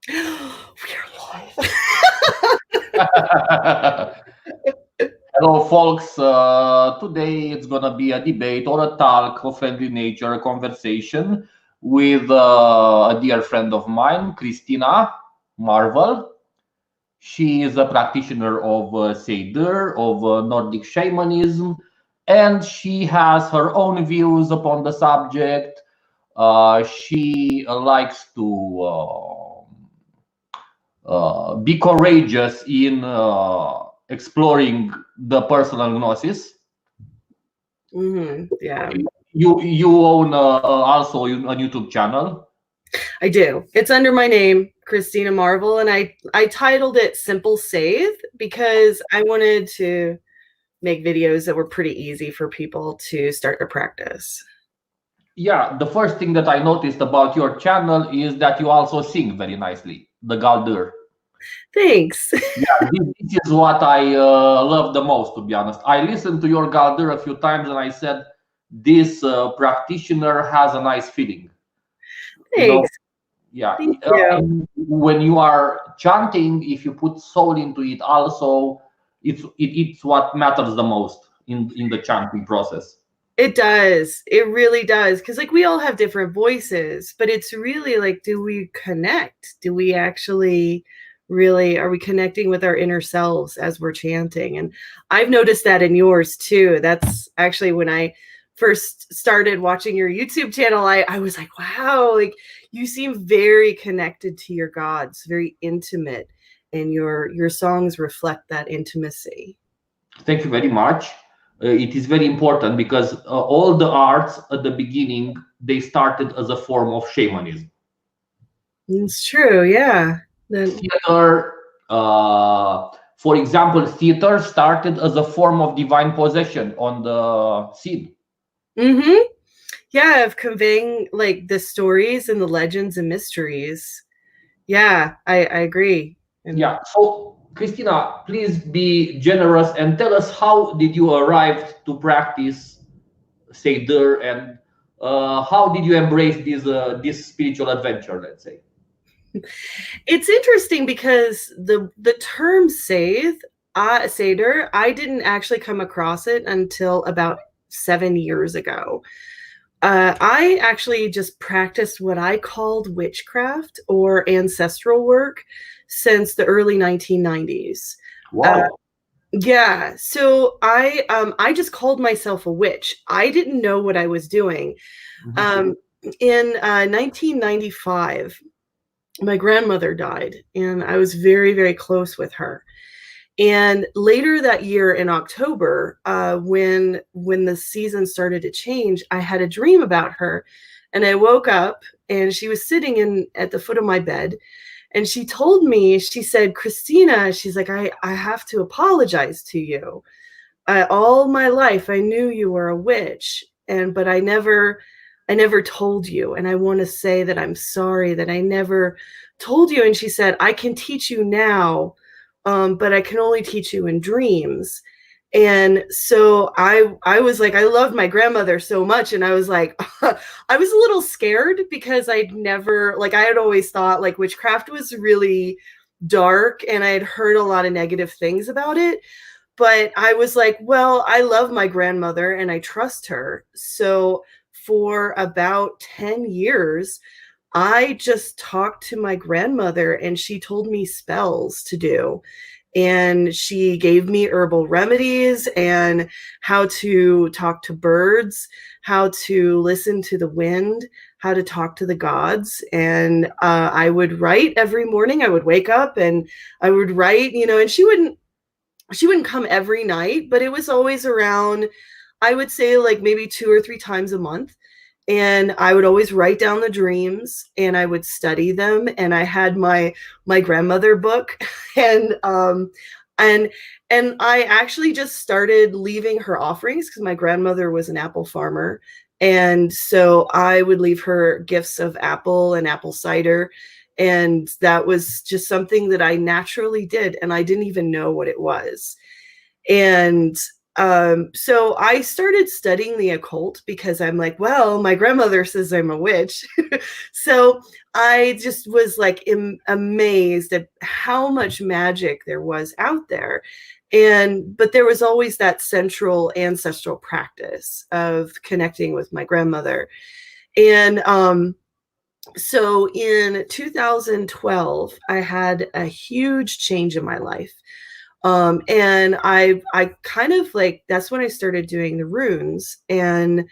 We are live. Hello, folks. Today it's gonna be a debate or a talk of friendly nature, a conversation with a dear friend of mine, Christina Marvel. She is a practitioner of Seder, of Nordic shamanism, and she has her own views upon the subject. She likes to be courageous in exploring the personal gnosis. Yeah, You own also a YouTube channel. I do. It's under my name, Christina Marvel, and I titled it Simple Save because I wanted to make videos that were pretty easy for people to start to practice. Yeah, the first thing that I noticed about your channel is that you also sing very nicely, the Galdur. Thanks. Yeah, this is what I love the most, to be honest. I listened to your Galdur a few times and I said, this practitioner has a nice feeling. You know, Thanks. yeah. Thank you. And when you are chanting, if you put soul into it, also, it's what matters the most in the chanting process. It does. It really does. Because, like, we all have different voices, but it's really like, do we connect? Do we actually really, are we connecting with our inner selves as we're chanting? And I've noticed that in yours too. That's actually when I first started watching your YouTube channel, I was like, wow, like you seem very connected to your gods, very intimate, and your songs reflect that intimacy. Thank you very much. It is very important because all the arts at the beginning they started as a form of shamanism. It's true, yeah. Theater, for example, theater started as a form of divine possession on the scene. Mm-hmm. Yeah, of conveying like the stories and the legends and mysteries. Yeah, I agree. And Yeah. So, Christina, please be generous and tell us how did you arrive to practice Seder and how did you embrace this spiritual adventure? Let's say. it's interesting because the term Seder, I didn't actually come across it until about 7 years ago. I actually just practiced what I called witchcraft or ancestral work since the early 1990s. Wow. Yeah, so I just called myself a witch. I didn't know what I was doing. Mhm. Um, in 1995, my grandmother died, and I was very, very close with her. And later that year in October, when the season started to change, I had a dream about her, and I woke up, and she was sitting in at the foot of my bed, and she told me, she said, Christina, she's like, I have to apologize to you. All my life, I knew you were a witch, but I never told you. And I want to say that I'm sorry that I never told you. And she said, I can teach you now, but I can only teach you in dreams. And so I was like, I loved my grandmother so much. And I was like, I was a little scared because I'd never, like, I had always thought like witchcraft was really dark and I had heard a lot of negative things about it. But I was like, well, I love my grandmother and I trust her. So for about 10 years, I just talked to my grandmother and she told me spells to do. And she gave me herbal remedies and how to talk to birds, how to listen to the wind, how to talk to the gods. And I would write every morning. I would wake up and I would write, and she wouldn't come every night, but it was always around, I would say like maybe 2 or 3 times a month. And I would always write down the dreams and I would study them. And I had my grandmother book and and and I actually just started leaving her offerings because my grandmother was an apple farmer. And so I would leave her gifts of apple and apple cider, and that was just something that I naturally did, and I didn't even know what it was. And So I started studying the occult because I'm like, well, my grandmother says I'm a witch. So I just was like amazed at how much magic there was out there. But there was always that central ancestral practice of connecting with my grandmother. And so in 2012, I had a huge change in my life. And I kind of like, that's when I started doing the runes. And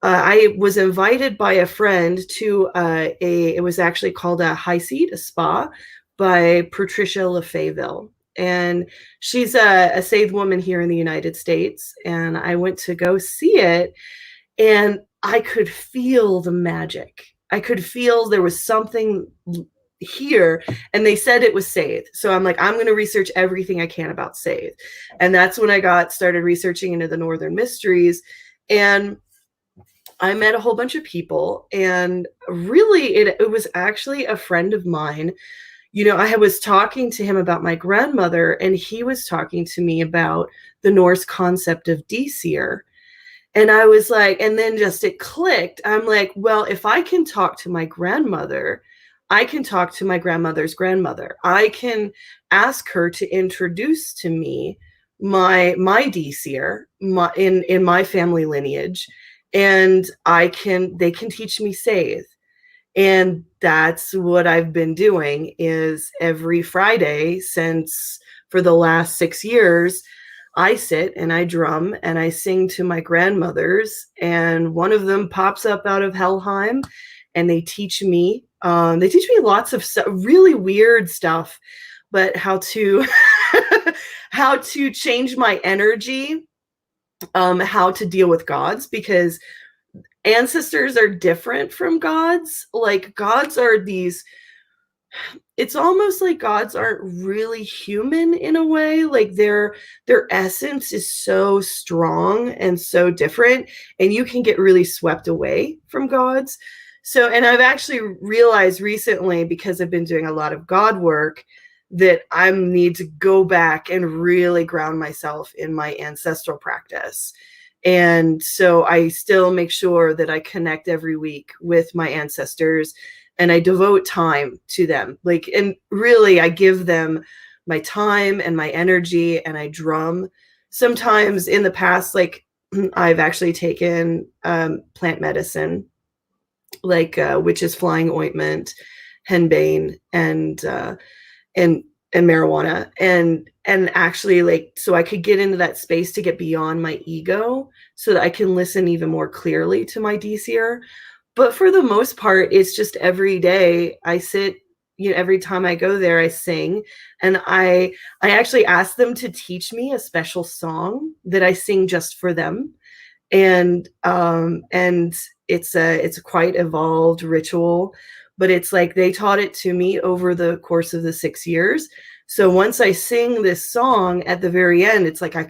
I was invited by a friend to it was actually called a high seat, a spa by Patricia LaFayville. And she's a saved woman here in the United States. And I went to go see it, and I could feel the magic. I could feel there was something here, and they said it was Scythe. So I'm like, I'm going to research everything I can about Scythe. And that's when I started researching into the Northern Mysteries. And I met a whole bunch of people, and really it was actually a friend of mine. I was talking to him about my grandmother, and he was talking to me about the Norse concept of Deseer. And I was like, and then just it clicked. I'm like, well, if I can talk to my grandmother, I can talk to my grandmother's grandmother. I can ask her to introduce to me my Deseer in my family lineage, and they can teach me Scythe. And that's what I've been doing, is every Friday for the last 6 years, I sit and I drum and I sing to my grandmothers, and one of them pops up out of Helheim, and they teach me lots of really weird stuff, but how to how to change my energy, how to deal with gods, because ancestors are different from gods. Like, gods are these, it's almost like gods aren't really human in a way. Like their essence is so strong and so different, and you can get really swept away from gods. So, and I've actually realized recently, because I've been doing a lot of god work, that I need to go back and really ground myself in my ancestral practice. And so I still make sure that I connect every week with my ancestors, and I devote time to them. Like, and really I give them my time and my energy, and I drum. Sometimes in the past, like I've actually taken plant medicine, like witch's flying ointment, henbane, and marijuana, and actually, like, so I could get into that space to get beyond my ego, so that I can listen even more clearly to my Deseer. But for the most part, it's just every day I sit, every time I go there, I sing, and I actually ask them to teach me a special song that I sing just for them. And it's a quite evolved ritual, but it's like they taught it to me over the course of the 6 years. So once I sing this song at the very end, it's like I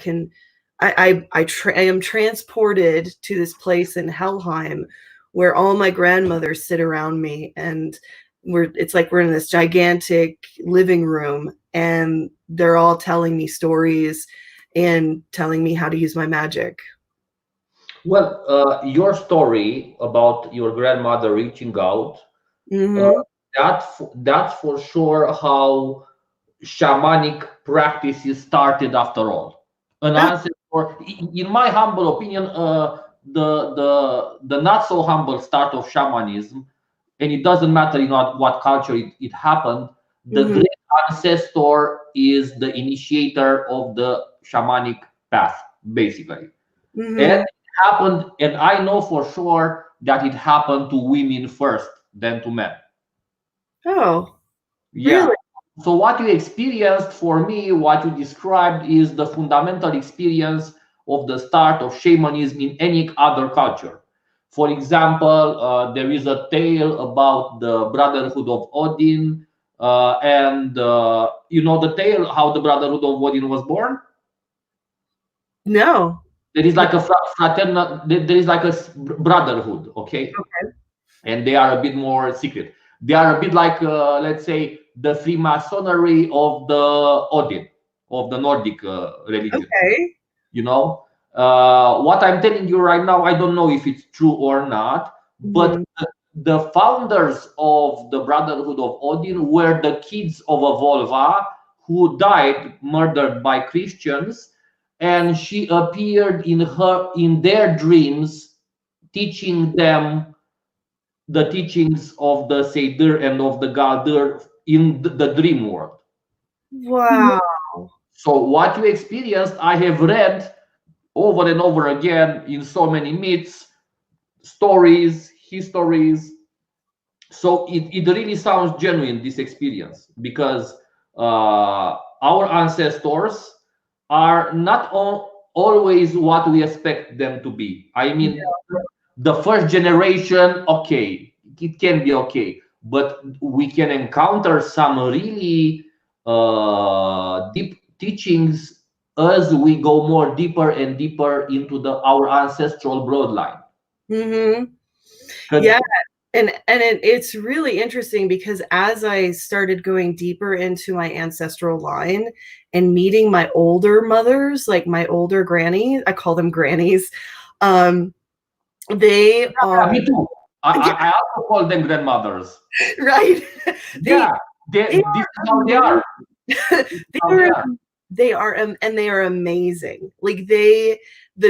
am transported to this place in Helheim where all my grandmothers sit around me, and it's like we're in this gigantic living room, and they're all telling me stories and telling me how to use my magic. Well, your story about your grandmother reaching out, Mm-hmm. that's for sure how shamanic practices started after all. An ancestor, in my humble opinion, the not so humble start of shamanism, and it doesn't matter what culture it happened, the Mm-hmm. great ancestor is the initiator of the shamanic path, basically. Mm-hmm. And it happened, and I know for sure that it happened to women first, then to men. Oh, Yeah. really? So what you experienced, for me, what you described is the fundamental experience of the start of shamanism in any other culture. For example, there is a tale about the Brotherhood of Odin, and you know the tale how the Brotherhood of Odin was born. No. There is like a fraternal, there is like a brotherhood, okay, Okay. and they are a bit more secret. They are a bit like, let's say, the Freemasonry of the Odin, of the Nordic religion. Okay. You know, What I'm telling you right now, I don't know if it's true or not, but Mhm. the founders of the Brotherhood of Odin were the kids of a volva who died, murdered by Christians, and she appeared in their dreams, teaching them the teachings of the Seder and of the Galder in the dream world. Wow. So what you experienced, I have read over and over again in so many myths, stories, histories. So it really sounds genuine, this experience, because our ancestors are not always what we expect them to be. I mean, the first generation, okay, it can be okay, but we can encounter some really deep teachings as we go more deeper and deeper into our ancestral bloodline. Hmm. 'Cause- Yeah. And it's really interesting because as I started going deeper into my ancestral line and meeting my older mothers, like my older grannies, I call them grannies. Um, they are yeah, me too. yeah, I also call them grandmothers. right. They Yeah, they this is are how they are. amazing. This is they how they are are. and they are amazing. Like the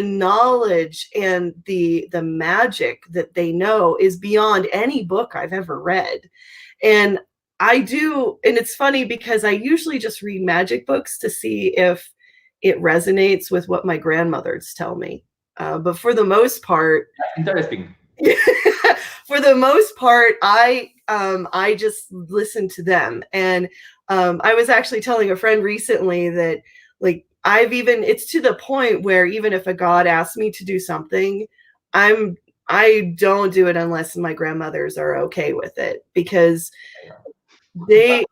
knowledge and the magic that they know is beyond any book I've ever read. And I do, and it's funny because I usually just read magic books to see if it resonates with what my grandmothers tell me. But for the most part, Interesting. for the most part, I just listen to them. And I was actually telling a friend recently that like it's to the point where even if a god asks me to do something, I'm I don't do it unless my grandmothers are okay with it because they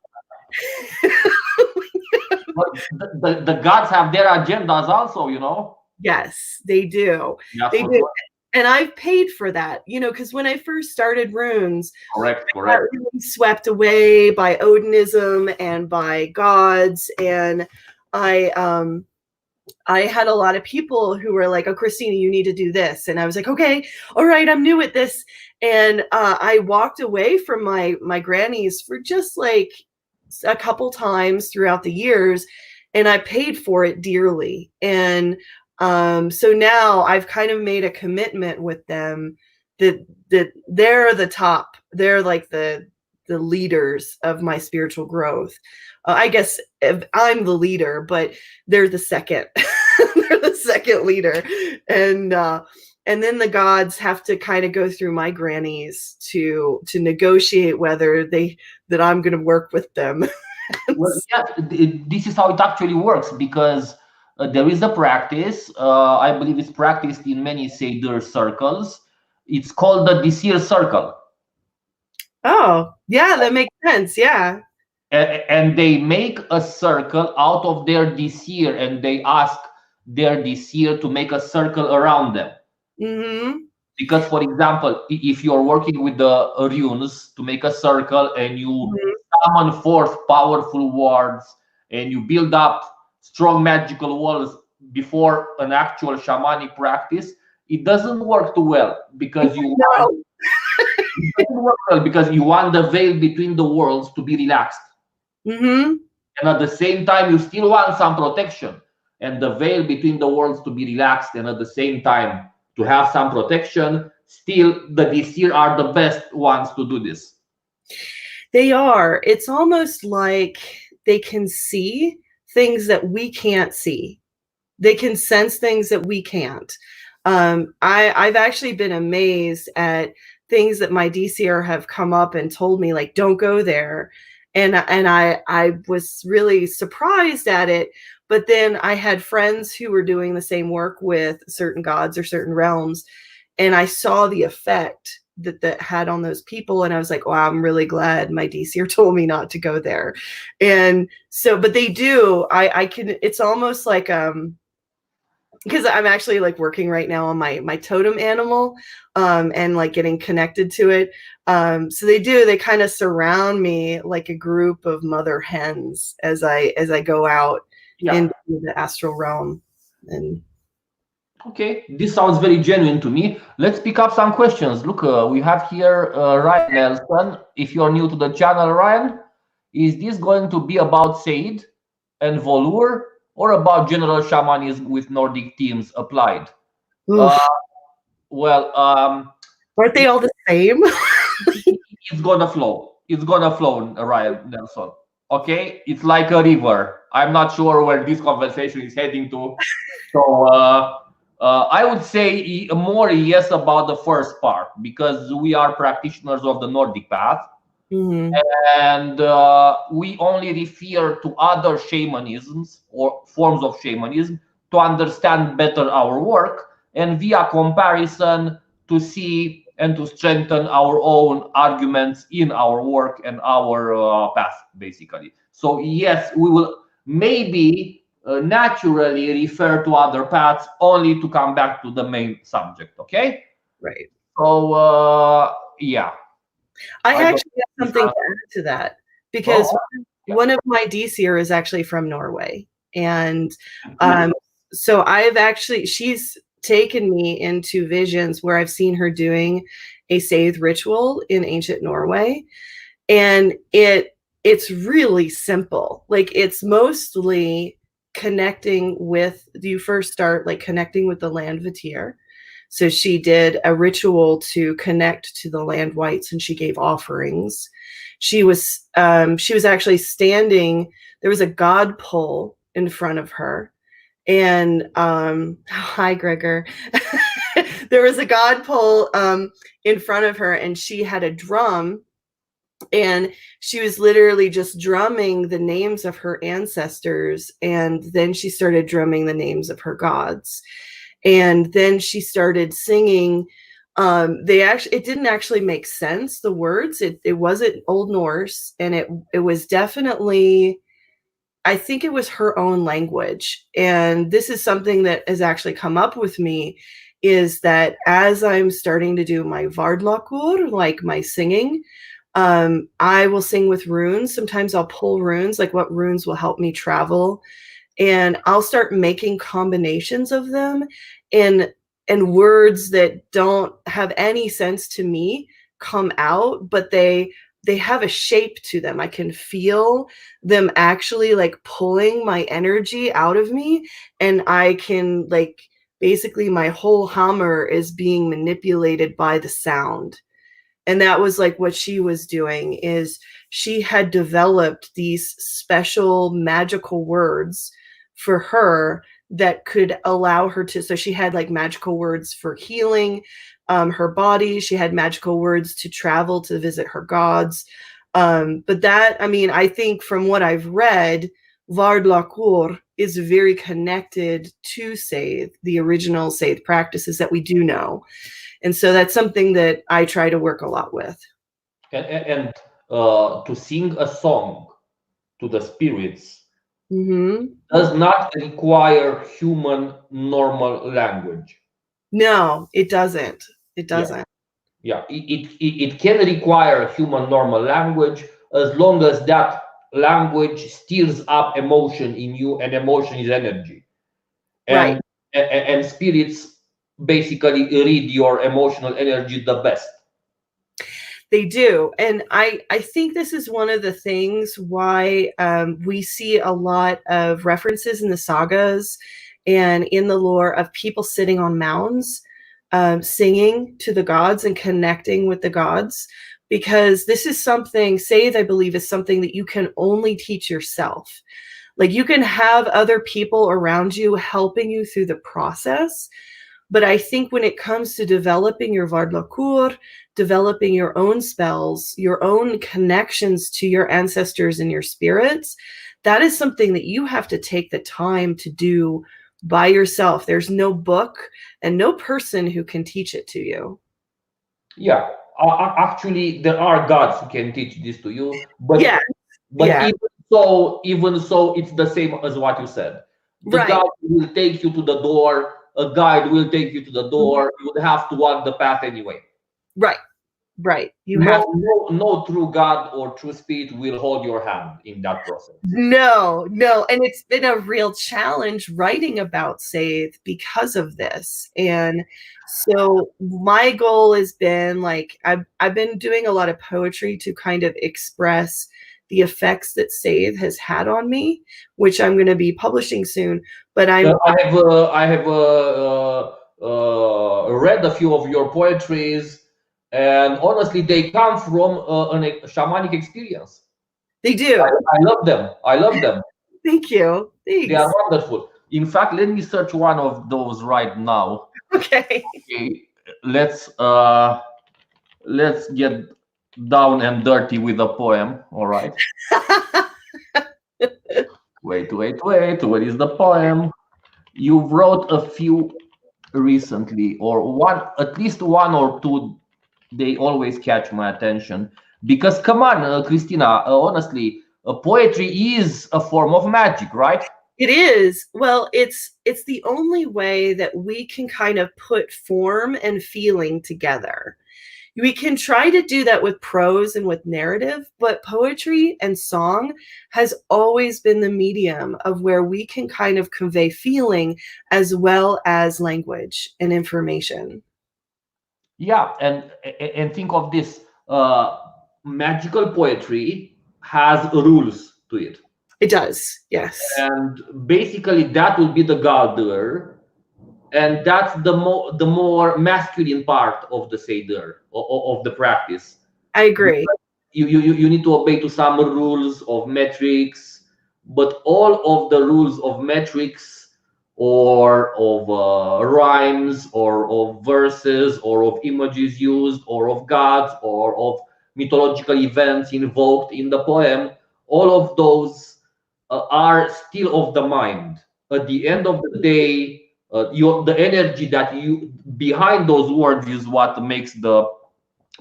But the gods have their agendas also, you know. yes, they do. Yeah, They for do. sure. And I've paid for that, because when I first started runes, Correct, I got correct. really swept away by Odinism and by gods. And I um I had a lot of people who were like, "Oh, Christina, you need to do this," and I was like, "Okay, all right, I'm new at this." And I walked away from my grannies for just like a couple times throughout the years, and I paid for it dearly. And so now I've kind of made a commitment with them that they're the top. They're like the leaders of my spiritual growth. I guess I'm the leader, but they're the second. They're the second leader. And then the gods have to kind of go through my grannies to negotiate whether that I'm going to work with them. Well, yeah, this is how it actually works because there is a practice. I believe it's practiced in many Seder circles. It's called the Desir circle. Oh, yeah, that makes sense. Yeah. And they make a circle out of their Desir and they ask their Desir to make a circle around them. Mhm. Because, for example, if you're working with the runes to make a circle and you Mhm. summon forth powerful wards and you build up strong magical walls before an actual shamanic practice, it doesn't work too well because No. it doesn't work well because you want the veil between the worlds to be relaxed. Mhm. And at the same time, you still want some protection and the veil between the worlds to be relaxed. And at the same time, to have some protection, still the Disir are the best ones to do this. They are. It's almost like they can see things that we can't see. They can sense things that we can't. I've actually been amazed at things that my DCR have come up and told me, like, don't go there. And I was really surprised at it. But then I had friends who were doing the same work with certain gods or certain realms, and I saw the effect that had on those people, and I was like, wow, I'm really glad my DCR told me not to go there. And so, but they do. I can. It's almost like because I'm actually like working right now on my totem animal, and like getting connected to it. So they kind of surround me like a group of mother hens as I go out Yeah. into the astral realm. And Okay, this sounds very genuine to me. Let's pick up some questions. Look, we have here Ryan Nelson. If you're new to the channel, Ryan, is this going to be about Seid and Volur or about general shamanism with Nordic themes applied? Uh, Oof. well, Aren't they it, all the same? it's gonna flow. It's gonna flow, Ryan Nelson. Okay, it's like a river. I'm not sure where this conversation is heading to. So I would say more yes about the first part because we are practitioners of the Nordic path, Mhm. and we only refer to other shamanisms or forms of shamanism to understand better our work and via comparison to see and to strengthen our own arguments in our work and our path, basically. So yes, we will maybe naturally refer to other paths only to come back to the main subject. Okay, Right. so yeah, I I don't. actually have something to add to that because Oh, yeah. one of my DCer is actually from Norway. And Cool. so I've actually, she's taken me into visions where I've seen her doing a Seith ritual in ancient Norway. And it's really simple. Like it's mostly connecting with, you first start like connecting with the land Vatir. So she did a ritual to connect to the land whites and she gave offerings. She was actually standing, there was a god pole in front of her. And hi Gregor. There was a god pole in front of her and she had a drum and she was literally just drumming the names of her ancestors, and then she started drumming the names of her gods, and then she started singing. It didn't actually make sense, the words. It wasn't Old Norse, and it was definitely, I think it was her own language. And this is something that has actually come up with me, is that as I'm starting to do my Vardlakur, like my singing, I will sing with runes. Sometimes I'll pull runes, like what runes will help me travel. And I'll start making combinations of them and words that don't have any sense to me come out, but they have a shape to them. I can feel them actually like pulling my energy out of me, and I can like basically my whole hammer is being manipulated by the sound. And that was like what she was doing, is she had developed these special magical words for her that could allow her to, so she had like magical words for healing her body, she had magical words to travel to visit her gods. But that, I mean, I think from what I've read, Vard Lacour is very connected to Seith, the original Seith practices that we do know. And so that's something that I try to work a lot with. And to sing a song to the spirits does not require human normal language. No, it doesn't. It Yeah, doesn't. yeah. It can require human normal language as long as that language stirs up emotion in you, and emotion is energy. Right. And spirits basically read your emotional energy the best. They do. And I think this is one of the things why we see a lot of references in the sagas and in the lore of people sitting on mounds, singing to the gods and connecting with the gods, because this is something, Save, I believe, is something that you can only teach yourself. Like you can have other people around you helping you through the process. But I think when it comes to developing your Vardlakur, developing your own spells, your own connections to your ancestors and your spirits, that is something that you have to take the time to do by yourself. There's no book and no person who can teach it to you. Yeah, actually, there are gods who can teach this to you, Yeah, but yeah, even so, it's the same as what you said. The right, god will take you to the door. A guide will take you to the door. You would have to walk the path anyway. right. Right. You have No true God or true spirit will hold your hand in that process. no. And it's been a real challenge writing about Scythe because of this. And so my goal has been like, I've been doing a lot of poetry to kind of express the effects that Scythe has had on me, which I'm going to be publishing soon. But I have read a few of your poetries, and honestly, they come from a shamanic experience. They do. I love them. I love them. Thank you. Thanks. They are wonderful. In fact, let me search one of those right now. Okay. Okay, let's get down and dirty with a poem. All right. Wait. Where is the poem? You wrote a few recently, or one, at least one or two. They always catch my attention because, come on, Christina. Honestly, poetry is a form of magic, right? It is. Well, it's the only way that we can kind of put form and feeling together. We can try to do that with prose and with narrative, but poetry and song has always been the medium of where we can kind of convey feeling as well as language and information. Yeah, and think of this: magical poetry has rules to it. It does, yes. And basically, that will be the Galder, and that's the more masculine part of the Seder of the practice. I agree. You need to obey to some rules of metrics, but all of the rules of metrics or of rhymes or of verses or of images used or of gods or of mythological events invoked in the poem, all of those are still of the mind. At the end of the day, the energy that you behind those words is what makes the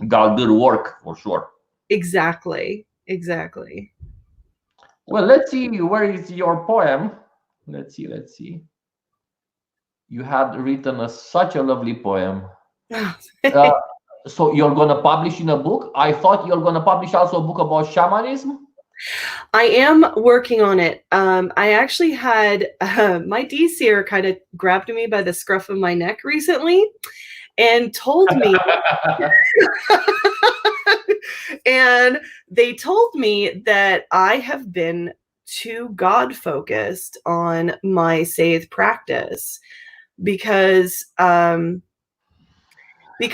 Galder work for sure. Exactly. Well, let's see. Where is your poem? Let's see. You had written such a lovely poem. Uh, so you're gonna publish in a book? I thought you're gonna publish also a book about shamanism. I am working on it. I actually had my DCer kind of grabbed me by the scruff of my neck recently and told me and they told me that I have been too God focused on my Scythe practice because of the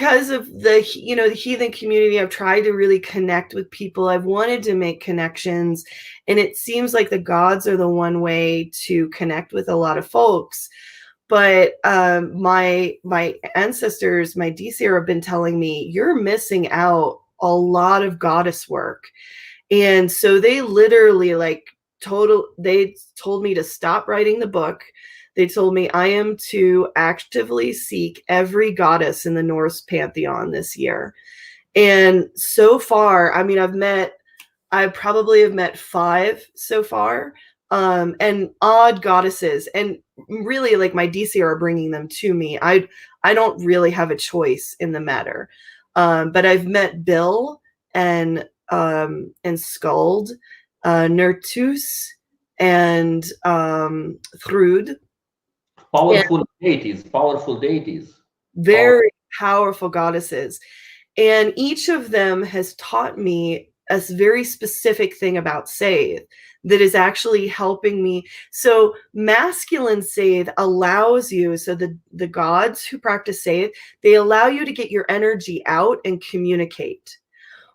the heathen community. I've tried to really connect with people. I've wanted to make connections, and it seems like the gods are the one way to connect with a lot of folks. But my ancestors, my DCR, have been telling me you're missing out a lot of goddess work, and so they literally they told me to stop writing the book. They told me I am to actively seek every goddess in the Norse pantheon this year. And so far, I mean, I probably have met 5 so far, and odd goddesses. And really, like, my DC are bringing them to me. I don't really have a choice in the matter. But I've met Bill and Skuld, Nertus, and Thrud. Powerful deities. Very powerful goddesses. And each of them has taught me a very specific thing about Scythe that is actually helping me. So masculine Scythe allows you, so the gods who practice Scythe, they allow you to get your energy out and communicate.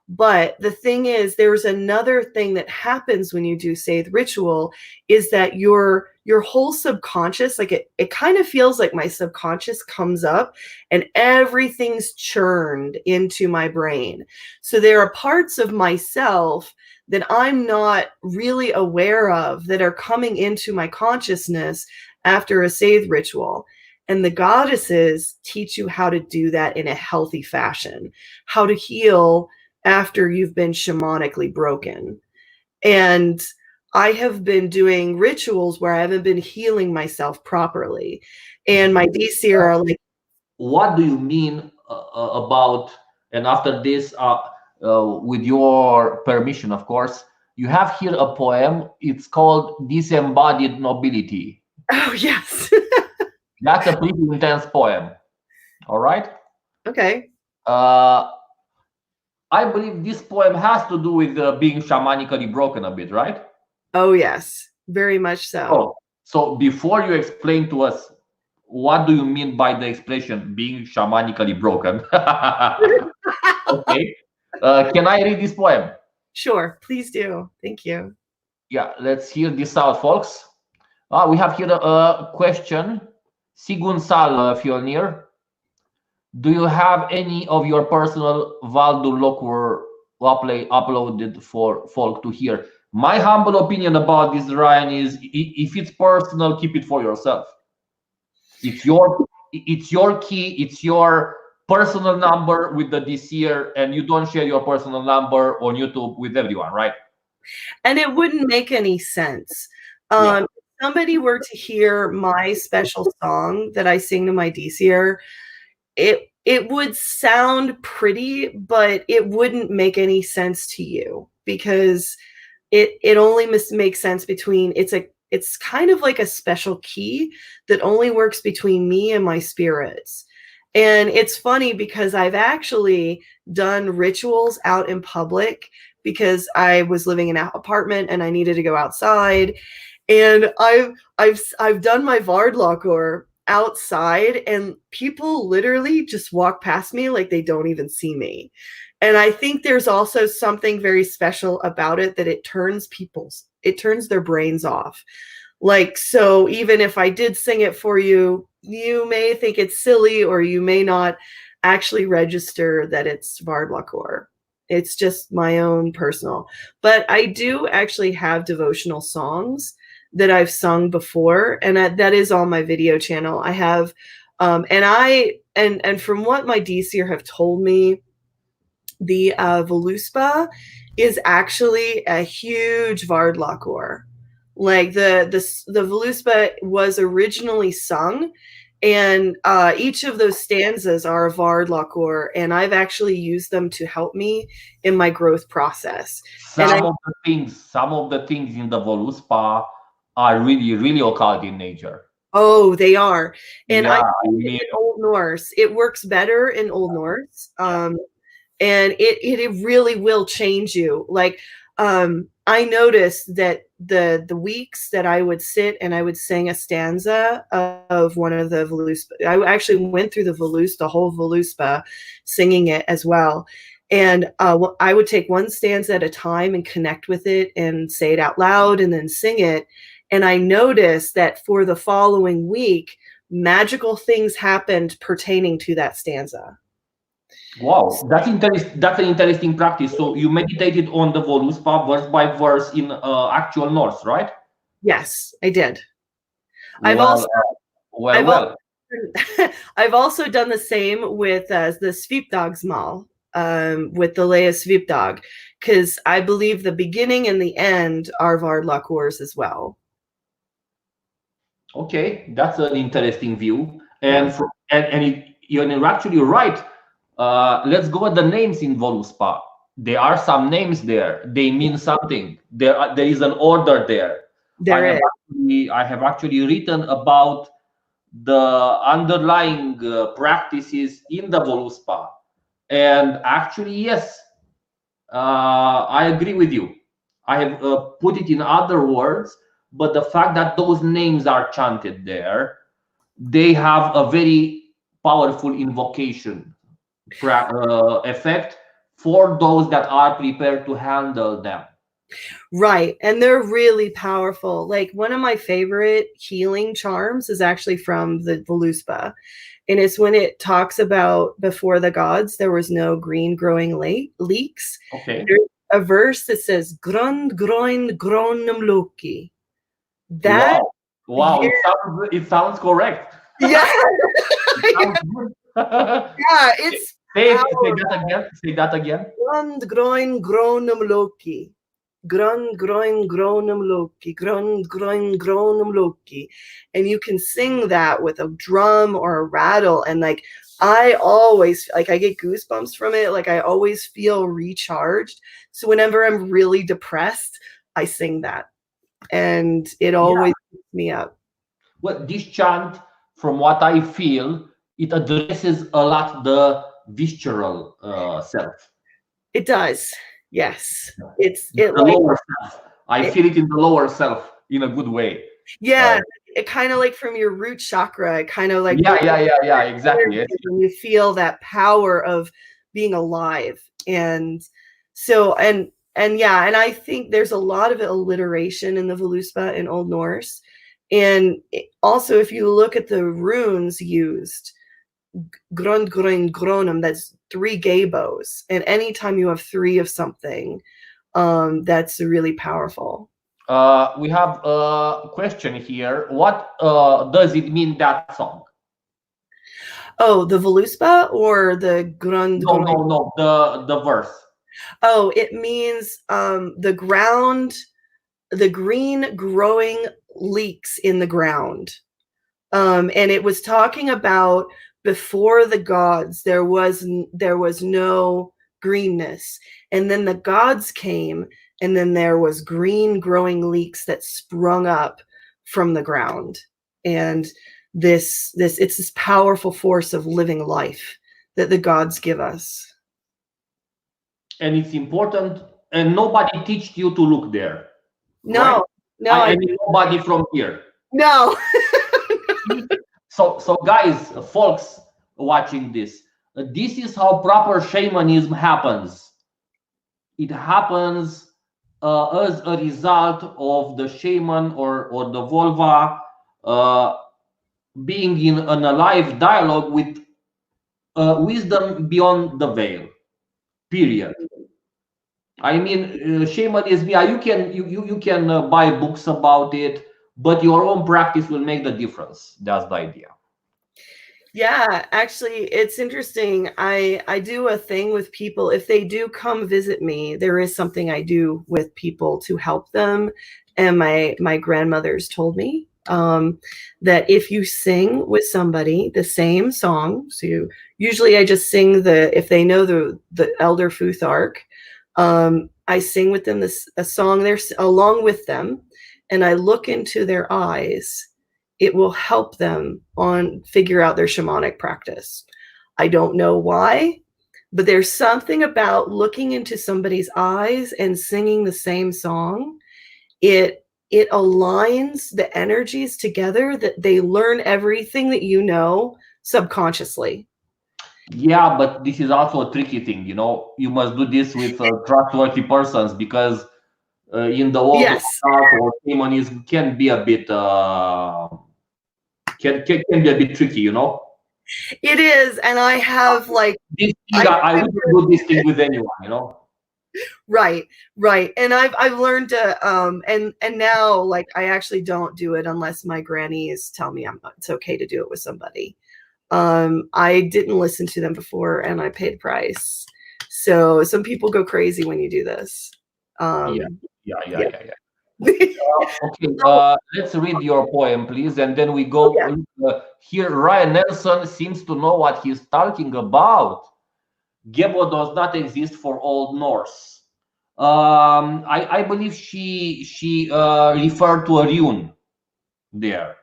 But the thing is, there's another thing that happens when you do Scythe ritual is that your whole subconscious, like it kind of feels like my subconscious comes up and everything's churned into my brain. So there are parts of myself that I'm not really aware of that are coming into my consciousness after a Scythe ritual. And the goddesses teach you how to do that in a healthy fashion, how to heal after you've been shamanically broken. And I have been doing rituals where I haven't been healing myself properly. And my DC are like, what do you mean about And after this, with your permission, of course, you have here a poem. It's called Disembodied Nobility. Oh, yes. That's a pretty intense poem. All right. Okay. Uh, I believe this poem has to do with being shamanically broken a bit, right? Oh, yes. Very much so. Oh, so before you explain to us, what do you mean by the expression being shamanically broken? Okay. Can I read this poem? Sure. Please do. Thank you. Yeah, let's hear this out, folks. We have here a question. Sigun Sal, Fjolnir. Do you have any of your personal Valdo Lokur uploaded for folk to hear? My humble opinion about this, Ryan, is if it's personal, keep it for yourself. It's your key, it's your personal number with the DCer, and you don't share your personal number on YouTube with everyone, right? And it wouldn't make any sense. Yeah. If somebody were to hear my special song that I sing to my DCer, it would sound pretty, but it wouldn't make any sense to you because it only makes sense between it's kind of like a special key that only works between me and my spirits. And it's funny because I've actually done rituals out in public because I was living in an apartment and I needed to go outside. And I've done my Vardlakur outside and people literally just walk past me like they don't even see me. And I think there's also something very special about it that it turns their brains off. Like, so even if I did sing it for you, you may think it's silly or you may not actually register that it's Vardlakur. It's just my own personal. But I do actually have devotional songs that I've sung before, and that is on my video channel. I have, and from what my DCer have told me, the Voluspa is actually a huge Vardlakur. Like the Voluspa was originally sung, and each of those stanzas are a Vardlakur, and I've actually used them to help me in my growth process. Some of the things in the Voluspa are really, really occult in nature. Oh, they are. And yeah, I mean, in Old Norse, it works better in Old Norse. And it really will change you. Like, I noticed that the weeks that I would sit and I would sing a stanza of one of the Voluspa, I actually went through the whole Voluspa, singing it as well. And I would take one stanza at a time and connect with it and say it out loud and then sing it. And I noticed that for the following week, magical things happened pertaining to that stanza. Wow, that's an interesting practice. So you meditated on the Voluspa verse by verse in actual Norse, right? Yes, I did. I've also done the same with the Svipdagsmal, with the Leia Svipdag, because I believe the beginning and the end are Vardlakurs as well. Okay, that's an interesting view, and you're actually right. Let's go at the names in Voluspa. There are some names there. They mean something. There is an order there. I have actually written about the underlying practices in the Voluspa, and actually, yes, I agree with you. I have put it in other words, but the fact that those names are chanted there, they have a very powerful invocation effect for those that are prepared to handle them. Right. And they're really powerful. Like, one of my favorite healing charms is actually from the Voluspa. And it's when it talks about before the gods, there was no green growing leeks. Okay. There's a verse that says, Grund groin gronum loki. That wow. It sounds correct. Yeah. Yeah, it's say that again. Grund groin gronum loki. Grun, groin, gronum loki, grun, groin, gronum loki. And you can sing that with a drum or a rattle. And like, I always, like, I get goosebumps from it. Like, I always feel recharged. So whenever I'm really depressed, I sing that. And it always keeps me up. Well, this chant, from what I feel, it addresses a lot the visceral self. It does. Yes. The lower self. I feel it in the lower self in a good way. Yeah. It kind of like from your root chakra, it kind of like yeah, exactly. and you feel that power of being alive. And so and yeah, and I think there's a lot of alliteration in the Voluspa in Old Norse. And also, if you look at the runes used, grund, groin, gronum, that's 3 gabos. And anytime you have 3 of something, that's really powerful. We have a question here. What does it mean, that song? Oh, the Voluspa or the grund? No, the verse. Oh, it means the ground, the green growing leeks in the ground. And it was talking about before the gods, there was no greenness. And then the gods came, and then there was green growing leeks that sprung up from the ground. And it's this powerful force of living life that the gods give us. And it's important, and nobody teach you to look there. No, right? no, I mean, nobody from here. No. So guys, folks watching this, this is how proper shamanism happens. It happens as a result of the shaman or the volva being in an alive dialogue with wisdom beyond the veil. Period. I mean, shamanism. Yeah, you can buy books about it, but your own practice will make the difference. That's the idea. Yeah, actually, it's interesting. I do a thing with people. If they do come visit me, there is something I do with people to help them. And my grandmother's told me that if you sing with somebody the same song, so usually I just sing if they know the Elder Futhark, I sing with them a song there along with them, and I look into their eyes. It will help them figure out their shamanic practice. I don't know why, but there's something about looking into somebody's eyes and singing the same song. It aligns the energies together that they learn everything that you know subconsciously. Yeah, but this is also a tricky thing. You must do this with trustworthy persons, because in the world of art or shamanism can be a bit can be a bit tricky. It is, and I have I wouldn't do this thing with anyone. Right. And I've learned to and now, like, I actually don't do it unless my grannies tell me it's okay to do it with somebody. I didn't listen to them before, and I paid a price. So some people go crazy when you do this. Yeah. Okay, let's read your poem, please, and then we go. Here, Ryan Nelson seems to know what he's talking about. Gebo does not exist for Old Norse. I believe she referred to a rune there.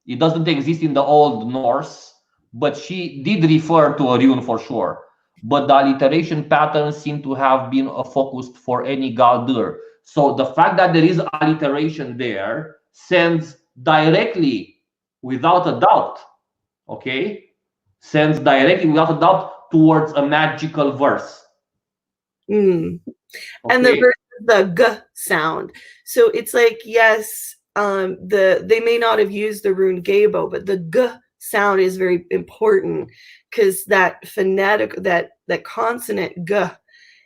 It doesn't exist in the Old Norse, but she did refer to a rune for sure. But the alliteration patterns seem to have been focused for any Galdur. So the fact that there is alliteration there sends directly, without a doubt, sends directly, without a doubt, towards a magical verse. And the verse is the g sound. So it's like, yes, they may not have used the rune gabo, but the g sound is very important, because that phonetic, that consonant g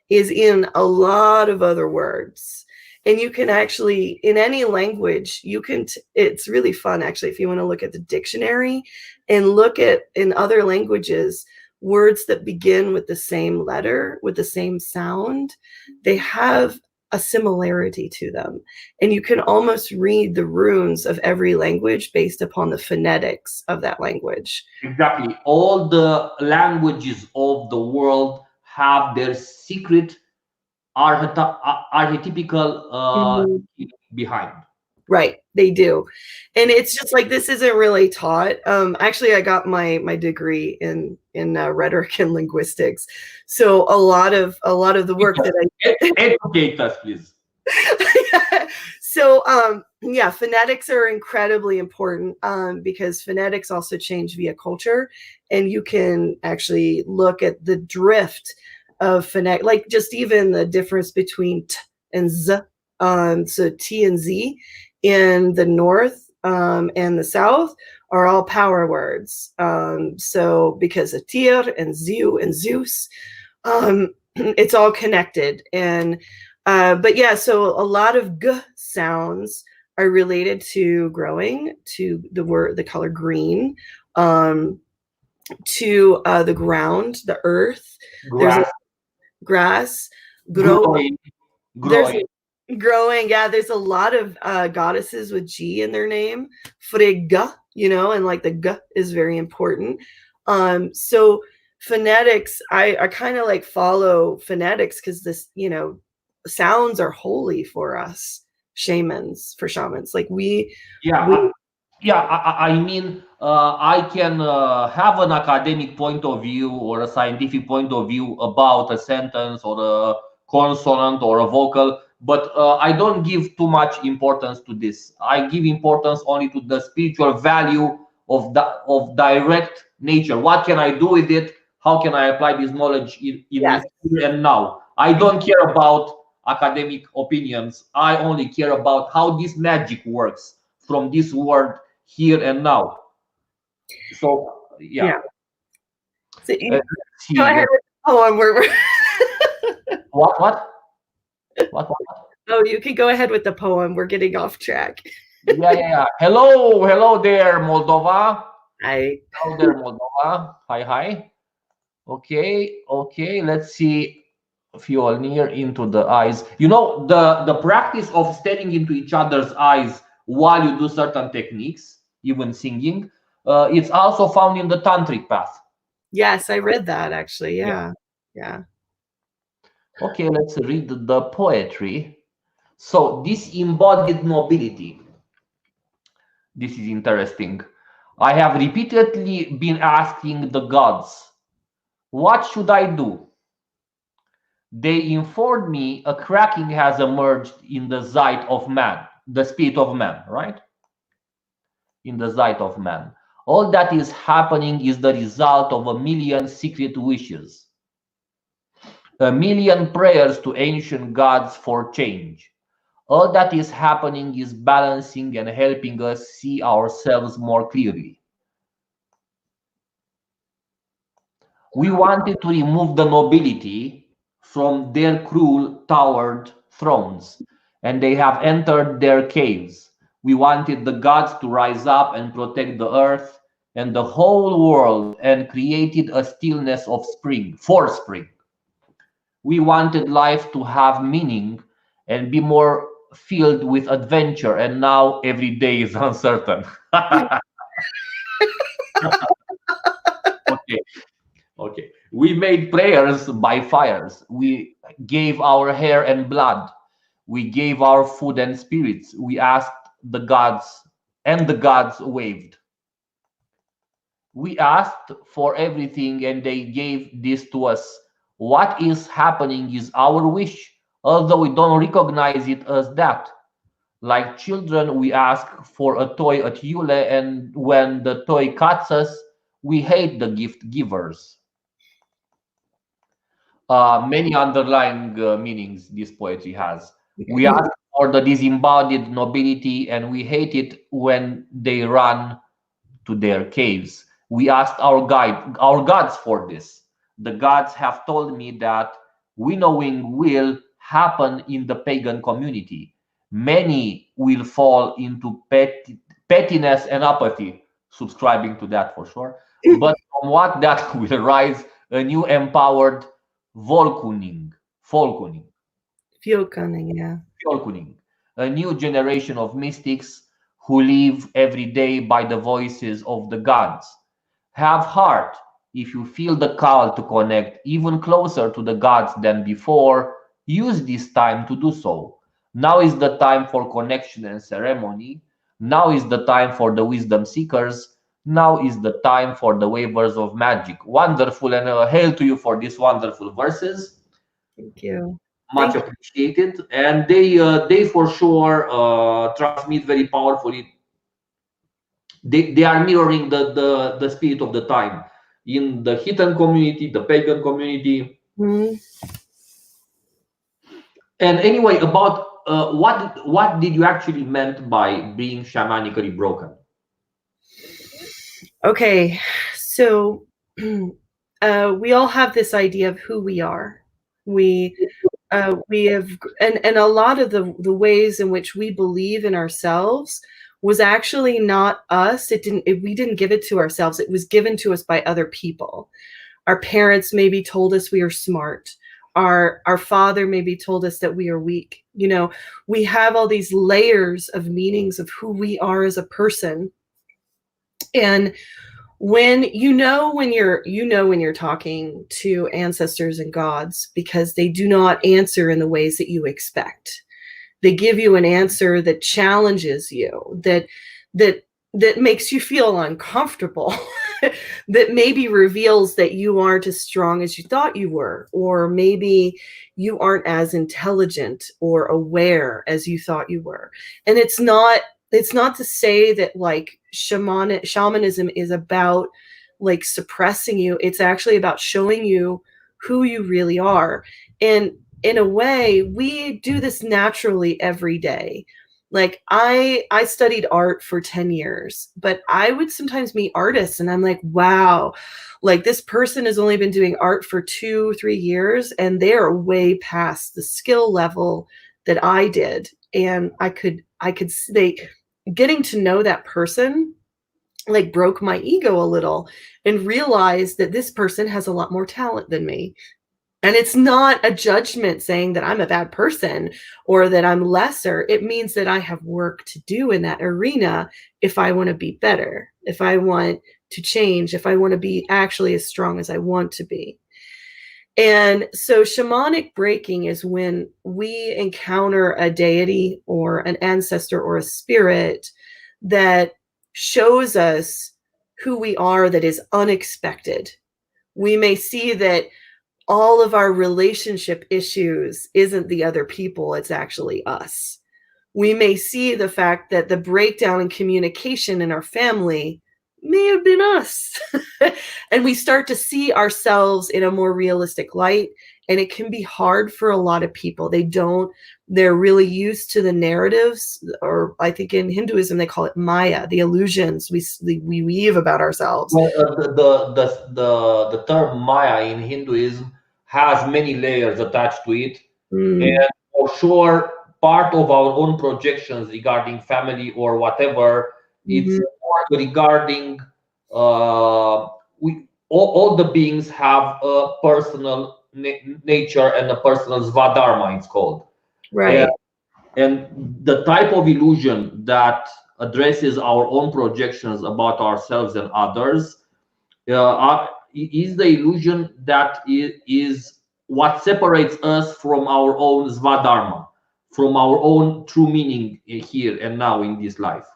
is in a lot of other words. And you can actually, in any language, it's really fun, actually, if you want to look at the dictionary and look at, in other languages, words that begin with the same letter, with the same sound, they have a similarity to them. And you can almost read the runes of every language based upon the phonetics of that language. Exactly. All the languages of the world have their secret archetypical behind. Right, they do. And it's just like, this isn't really taught. Actually, I got my degree in rhetoric and linguistics. So a lot of the work that I educate us, please. So yeah, phonetics are incredibly important because phonetics also change via culture, and you can actually look at the drift of phonetic, like just even the difference between t and z. So t and z in the north and the south are all power words. So because of Tyr and Zeus and Zeus, it's all connected. And but yeah, so a lot of g sounds are related to growing, to the color green, to the ground, the earth. Grass. There's a grass, Growing. there's growing. Yeah, there's a lot of goddesses with G in their name. Frigga, and like the g is very important. So phonetics, I kind of like follow phonetics because this, sounds are holy for us shamans. Like I mean, I can have an academic point of view or a scientific point of view about a sentence or a consonant or a vocal, but I don't give too much importance to this. I give importance only to the spiritual value of direct nature. What can I do with it? How can I apply this knowledge in yes. here and now? I don't care about academic opinions. I only care about how this magic works from this world here and now. So yeah. So go ahead with the poem. What? Oh, you can go ahead with the poem. We're getting off track. Yeah. Hello there, Moldova. Hi. Hello there, Moldova. Hi. Okay. Let's see if you are near into the eyes. The practice of staring into each other's eyes while you do certain techniques, even singing, it's also found in the tantric path. Yes, I read that actually. Yeah. Okay, let's read the poetry. So this embodied nobility. This is interesting. I have repeatedly been asking the gods, what should I do? They informed me a cracking has emerged in the sight of man, the spirit of man, right? In the sight of man. All that is happening is the result of 1,000,000 secret wishes, 1,000,000 prayers to ancient gods for change. All that is happening is balancing and helping us see ourselves more clearly. We wanted to remove the nobility from their cruel, towered thrones, and they have entered their caves. We wanted the gods to rise up and protect the earth and the whole world and created a stillness of spring, for spring. We wanted life to have meaning and be more filled with adventure, and now every day is uncertain. Okay. We made prayers by fires. We gave our hair and blood. We gave our food and spirits. We asked the gods, and the gods waved. We asked for everything, and they gave this to us. What is happening is our wish, although we don't recognize it as that. Like children, we ask for a toy at Yule, and when the toy cuts us, we hate the gift givers. Many underlying meanings this poetry has. We ask for the disembodied nobility, and we hate it when they run to their caves. We asked our gods for this. The gods have told me that winnowing will happen in the pagan community. Many will fall into pettiness and apathy, subscribing to that for sure. But from what that will rise a new empowered Volkuning. Fiokaning, yeah. Fjolkuning, a new generation of mystics who live every day by the voices of the gods. Have heart if you feel the call to connect even closer to the gods than before. Use this time to do so. Now is the time for connection and ceremony. Now is the time for the wisdom seekers. Now is the time for the weavers of magic. Wonderful, and hail to you for these wonderful verses. Thank you. Much appreciated, and they for sure transmit very powerfully. They are mirroring the spirit of the time in the Hitan community, the pagan community. Mm-hmm. And anyway, about what did you actually meant by being shamanically broken? Okay, so we all have this idea of who we are. We have, and a lot of the ways in which we believe in ourselves was actually not us. We didn't give it to ourselves. It was given to us by other people. Our parents maybe told us we are smart. Our father maybe told us that we are weak. You know, we have all these layers of meanings of who we are as a person. And when you're talking to ancestors and gods, because they do not answer in the ways that you expect. They give you an answer that challenges you, that makes you feel uncomfortable, that maybe reveals that you aren't as strong as you thought you were, or maybe you aren't as intelligent or aware as you thought you were. And it's not to say that like shamanism is about like suppressing you. It's actually about showing you who you really are. And in a way, we do this naturally every day. Like I studied art for 10 years, but I would sometimes meet artists and I'm like, wow, like this person has only been doing art for 2-3 years and they are way past the skill level that I did. And I could getting to know that person like broke my ego a little and realized that this person has a lot more talent than me. And it's not a judgment saying that I'm a bad person or that I'm lesser. It means that I have work to do in that arena if I want to be better, if I want to change, if I want to be actually as strong as I want to be. And so shamanic breaking is when we encounter a deity or an ancestor or a spirit that shows us who we are that is unexpected. We may see that all of our relationship issues isn't the other people, it's actually us. We may see the fact that the breakdown in communication in our family may have been us. And we start to see ourselves in a more realistic light. And it can be hard for a lot of people. They're really used to the narratives, or I think in Hinduism, they call it Maya, the illusions we weave about ourselves. Well, the term Maya in Hinduism has many layers attached to it. And for sure, part of our own projections regarding family or whatever, it's more regarding all the beings have a personal nature and a personal svadharma, it's called. Right. And the type of illusion that addresses our own projections about ourselves and others is the illusion that is what separates us from our own svadharma, from our own true meaning here and now in this life.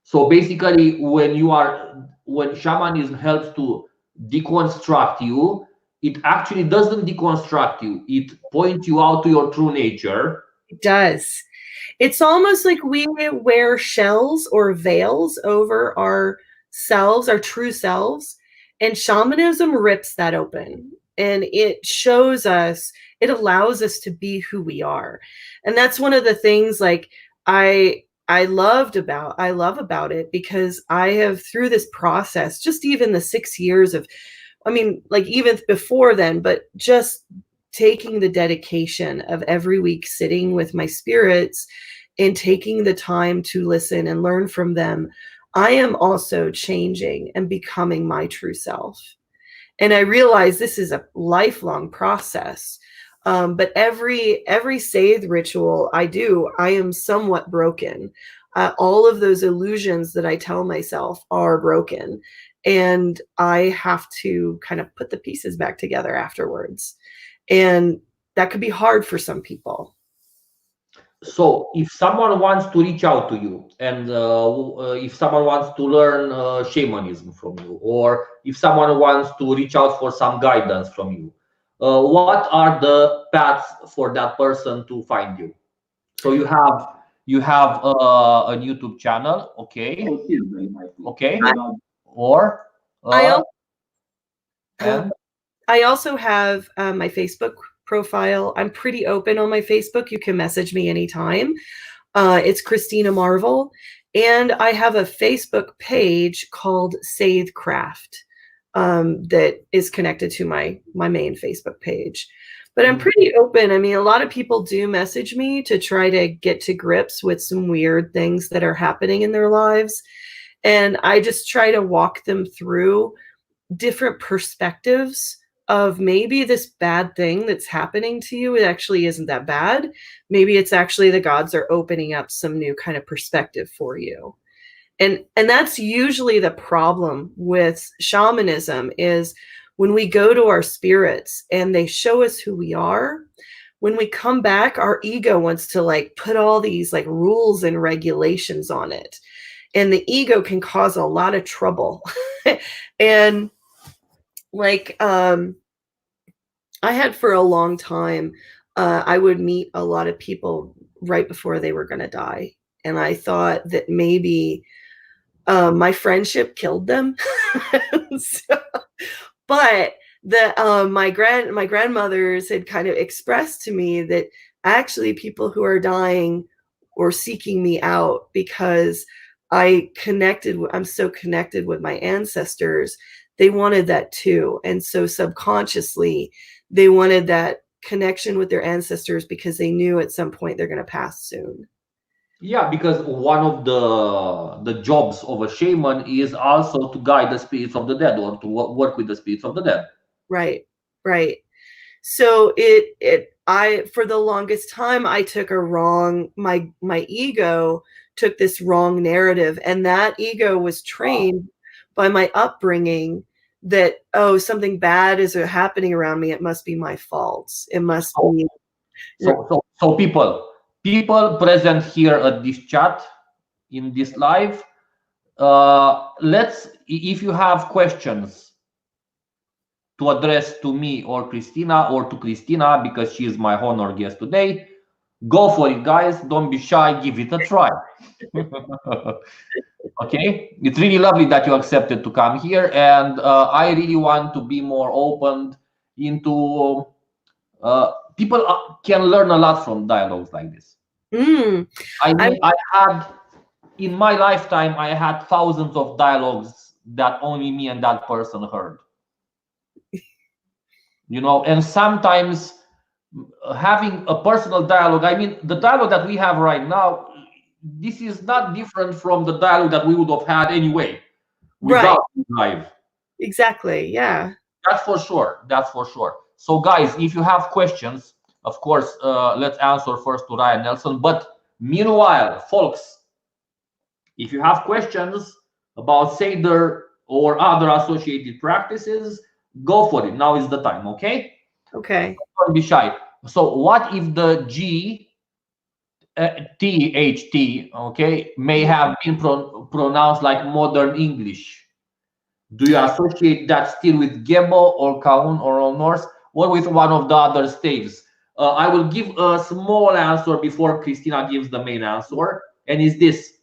So basically, when shamanism helps to deconstruct you, it actually doesn't deconstruct you. It points you out to your true nature. It does. It's almost like we wear shells or veils over our selves, our true selves, and shamanism rips that open. And it shows us, it allows us to be who we are. And that's one of the things like I love about it, because I have, through this process, just even the 6 years of, I mean, like even before then, but just taking the dedication of every week sitting with my spirits and taking the time to listen and learn from them, I am also changing and becoming my true self. And I realize this is a lifelong process. But every Scythe ritual I do, I am somewhat broken. All of those illusions that I tell myself are broken, and I have to kind of put the pieces back together afterwards. And that could be hard for some people. So if someone wants to reach out to you, and if someone wants to learn shamanism from you, or if someone wants to reach out for some guidance from you, what are the paths for that person to find you? So you have a YouTube channel, okay? Okay, or I also, and I also have my Facebook profile. I'm pretty open on my Facebook. You can message me anytime. It's Christina Marvel. And I have a Facebook page called Scythecraft that is connected to my main Facebook page. But I'm pretty open. I mean, a lot of people do message me to try to get to grips with some weird things that are happening in their lives. And I just try to walk them through different perspectives of maybe this bad thing that's happening to you, it actually isn't that bad. Maybe it's actually the gods are opening up some new kind of perspective for you. And that's usually the problem with shamanism is when we go to our spirits and they show us who we are, when we come back, our ego wants to like put all these like rules and regulations on it. And the ego can cause a lot of trouble. And like I had for a long time, I would meet a lot of people right before they were going to die. And I thought that maybe my friendship killed them. So, but my grandmothers had kind of expressed to me that actually people who are dying or seeking me out because I'm so connected with my ancestors. They wanted that too. And so subconsciously, they wanted that connection with their ancestors because they knew at some point they're going to pass soon. yeah, because one of the jobs of a shaman is also to guide the spirits of the dead or to work with the spirits of the dead. Right, right. So I for the longest time I took a wrong my ego took this wrong narrative, and that ego was trained by my upbringing that something bad is happening around me, it must be my fault, it must be. So people present here at this chat in this live, if you have questions to address to me or Christina or to Christina because she is my honor guest today, go for it, guys. Don't be shy, give it a try. Okay, it's really lovely that you accepted to come here, and I really want to be more open into people can learn a lot from dialogues like this. I mean, I had in my lifetime I had thousands of dialogues that only me and that person heard, and sometimes having a personal dialogue, I mean, the dialogue that we have right now, this is not different from the dialogue that we would have had anyway without live. Exactly. Yeah. That's for sure. So guys, if you have questions, of course, let's answer first to Ryan Nelson. But meanwhile, folks, if you have questions about Seder or other associated practices, go for it. Now is the time, okay? Okay. Don't be shy. So what if the G, THT, okay, may have been pronounced like modern English? Do you associate that still with Gebo or Kaun or Old Norse or with one of the other staves? I will give a small answer before Christina gives the main answer, and is this: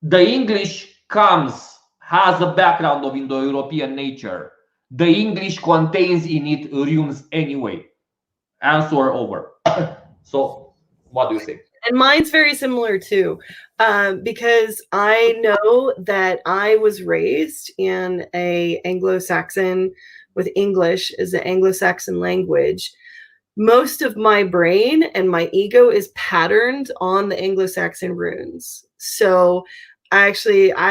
the English has a background of Indo-European nature. The English contains in it runes anyway. Answer over. So, what do you say? And mine's very similar too, because I know that I was raised in a Anglo-Saxon with English as an Anglo-Saxon language. Most of my brain and my ego is patterned on the Anglo-Saxon runes. So I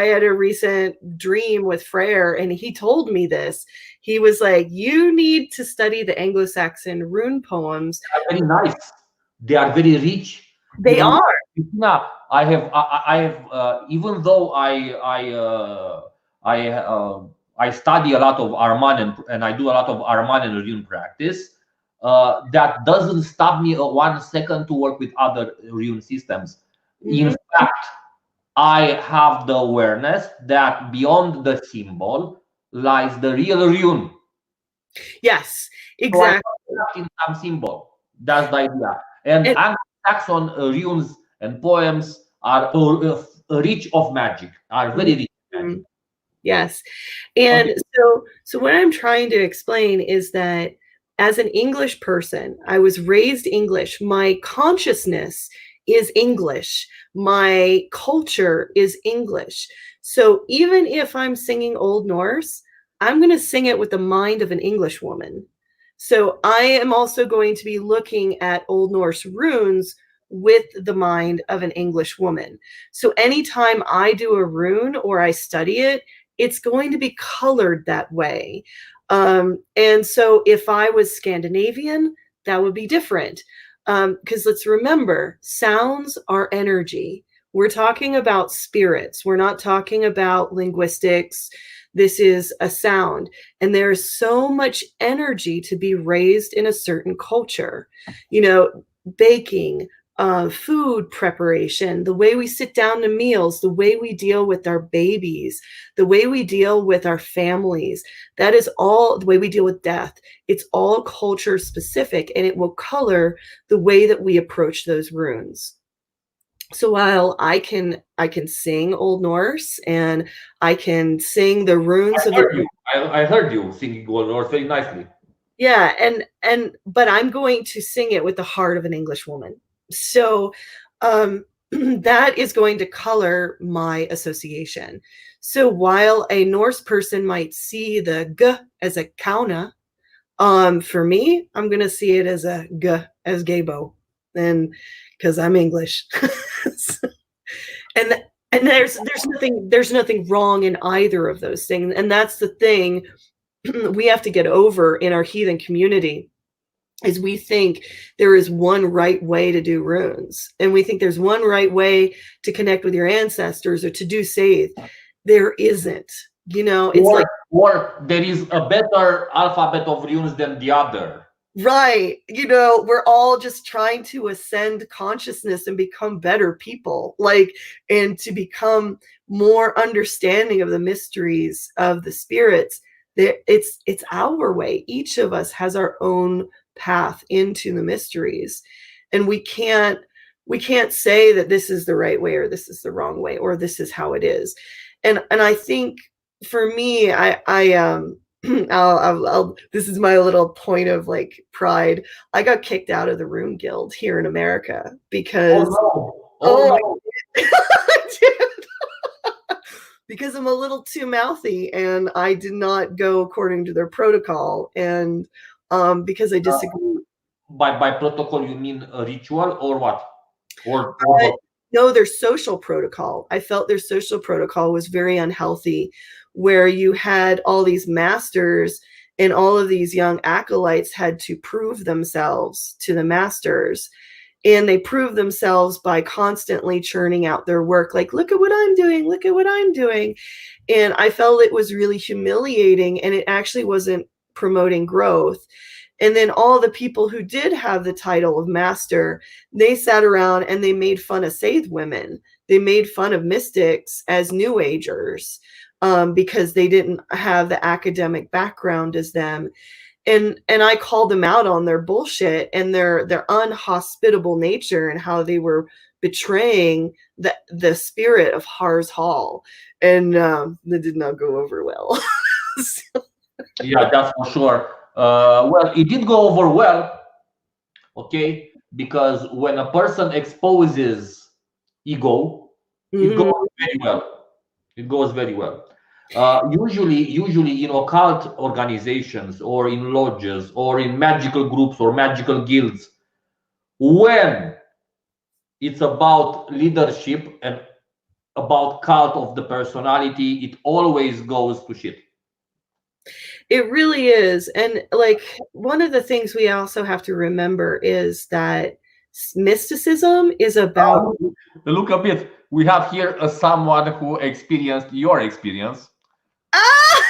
had a recent dream with Freyr, and he told me this. He was like, "You need to study the Anglo-Saxon rune poems." Very nice. They are very rich. You They know, are. Christina, I have even though I I study a lot of Armanian and I do a lot of Armanian rune practice. That doesn't stop me 1 second to work with other rune systems. In Mhm. fact, I have the awareness that beyond the symbol lies the real rune. Yes, So I exactly. got in some symbol. That's the idea. And And Anglo-Saxon runes and poems are rich of magic, are very rich of magic. mhm. Yes. Okay. And so what I'm trying to explain is that as an English person, I was raised English. My consciousness is English. My culture is English. So even if I'm singing Old Norse, I'm going to sing it with the mind of an English woman. So I am also going to be looking at Old Norse runes with the mind of an English woman. So anytime I do a rune or I study it, it's going to be colored that way. And so if I was Scandinavian, that would be different. Because let's remember, sounds are energy. We're talking about spirits. We're not talking about linguistics. This is a sound. And there's so much energy to be raised in a certain culture. You know, baking, food preparation, the way we sit down to meals, the way we deal with our babies, the way we deal with our families. That is all the way we deal with death. It's all culture specific, and it will color the way that we approach those runes. So while I can sing Old Norse and I can sing the I runes of heard the you. I heard you singing Gold North very nicely. yeah, and but I'm going to sing it with the heart of an English woman. So that is going to color my association. So while a Norse person might see the g as a kauna, for me, I'm gonna see it as a g as gabo, and because I'm English, and and there's nothing wrong in either of those things, and that's the thing we have to get over in our heathen community is we think there is one right way to do runes, and we think there's one right way to connect with your ancestors or to do save. There isn't. It's like Or there is a better alphabet of runes than the other. right, we're all just trying to ascend consciousness and become better people, like, and to become more understanding of the mysteries of the spirits. It's our way. Each of us has our own path into the mysteries, and we can't say that this is the right way or this is the wrong way or this is how it is. And I think for me, I this is my little point of like pride. I got kicked out of the Rune Guild here in America Oh because no! Oh oh no! I did. Because I'm a little too mouthy and I did not go according to their protocol, and because I disagree. By protocol, you mean a ritual or what? Or Uh, both? no, their social protocol. I felt their social protocol was very unhealthy, where you had all these masters and all of these young acolytes had to prove themselves to the masters. And they prove themselves by constantly churning out their work, like, look at what I'm doing, look at what I'm doing. And I felt it was really humiliating, and it actually wasn't promoting growth. And then all the people who did have the title of master, they sat around and they made fun of Scythe women. They made fun of mystics as New Agers, because they didn't have the academic background as them. And I called them out on their bullshit and their unhospitable nature and how they were betraying the spirit of Hars Hall, and that did not go over well. So, Yeah, that's for sure. Well, it did go over well, okay, because when a person exposes ego, it goes mhm. very well. It goes very well. Usually in occult organizations or in lodges or in magical groups or magical guilds, when it's about leadership and about cult of the personality, it always goes to shit. It really is. And like one of the things we also have to remember is that mysticism is about Look a bit. We have here someone who experienced your experience. ah!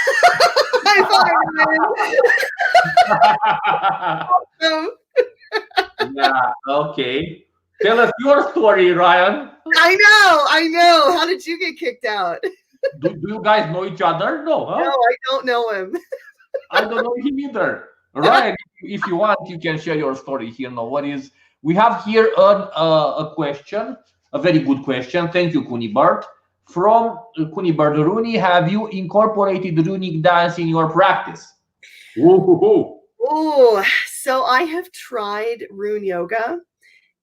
Um, Yeah, okay. Tell us your story, Ryan. I know. How did you get kicked out? Do you guys know each other? No, huh? No, I don't know him. I don't know him either. Ryan, if you want, you can share your story here. No worries. We have here a question, a very good question. Thank you, Kunibert. From Kunibert Rooney, have you incorporated runic dance in your practice? Woo-hoo-hoo. Oh, so I have tried rune yoga.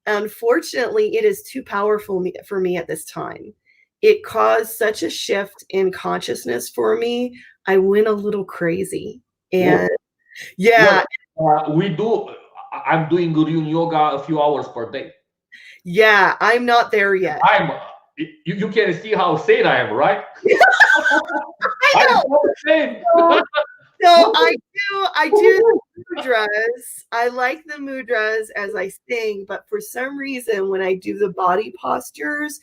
Unfortunately, it is too powerful for me at this time. It caused such a shift in consciousness for me. I went a little crazy. And yeah, Well, we do. I'm doing rune yoga a few hours per day. yeah, I'm not there yet. You can see how sane I am, right? I know. I'm so sane. So I do the mudras. I like the mudras as I sing, but for some reason, when I do the body postures,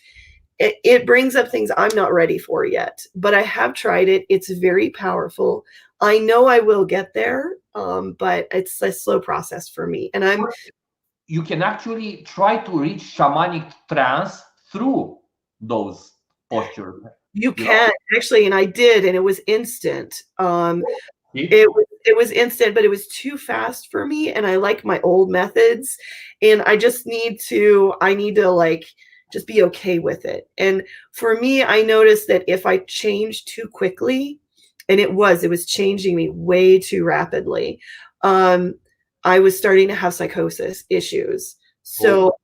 it brings up things I'm not ready for yet. But I have tried it. It's very powerful. I know I will get there, but it's a slow process for me. And you can actually try to reach shamanic trance through those postures. You can actually, and I did, and it was instant. It was instant, but it was too fast for me, and I like my old methods, and I need to like just be okay with it. And for me, I noticed that if I changed too quickly, and it was changing me way too rapidly, I was starting to have psychosis issues. So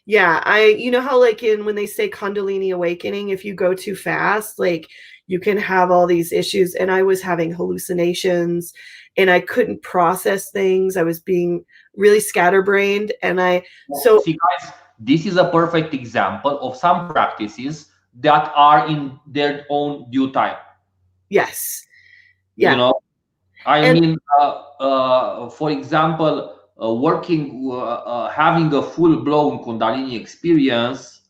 yeah, you know how like when they say Kundalini awakening, if you go too fast, like you can have all these issues. And I was having hallucinations and I couldn't process things. I was being really scatterbrained. And see, guys, this is a perfect example of some practices that are in their own due time. Yes. Yeah. You know, for example, having a full-blown Kundalini experience,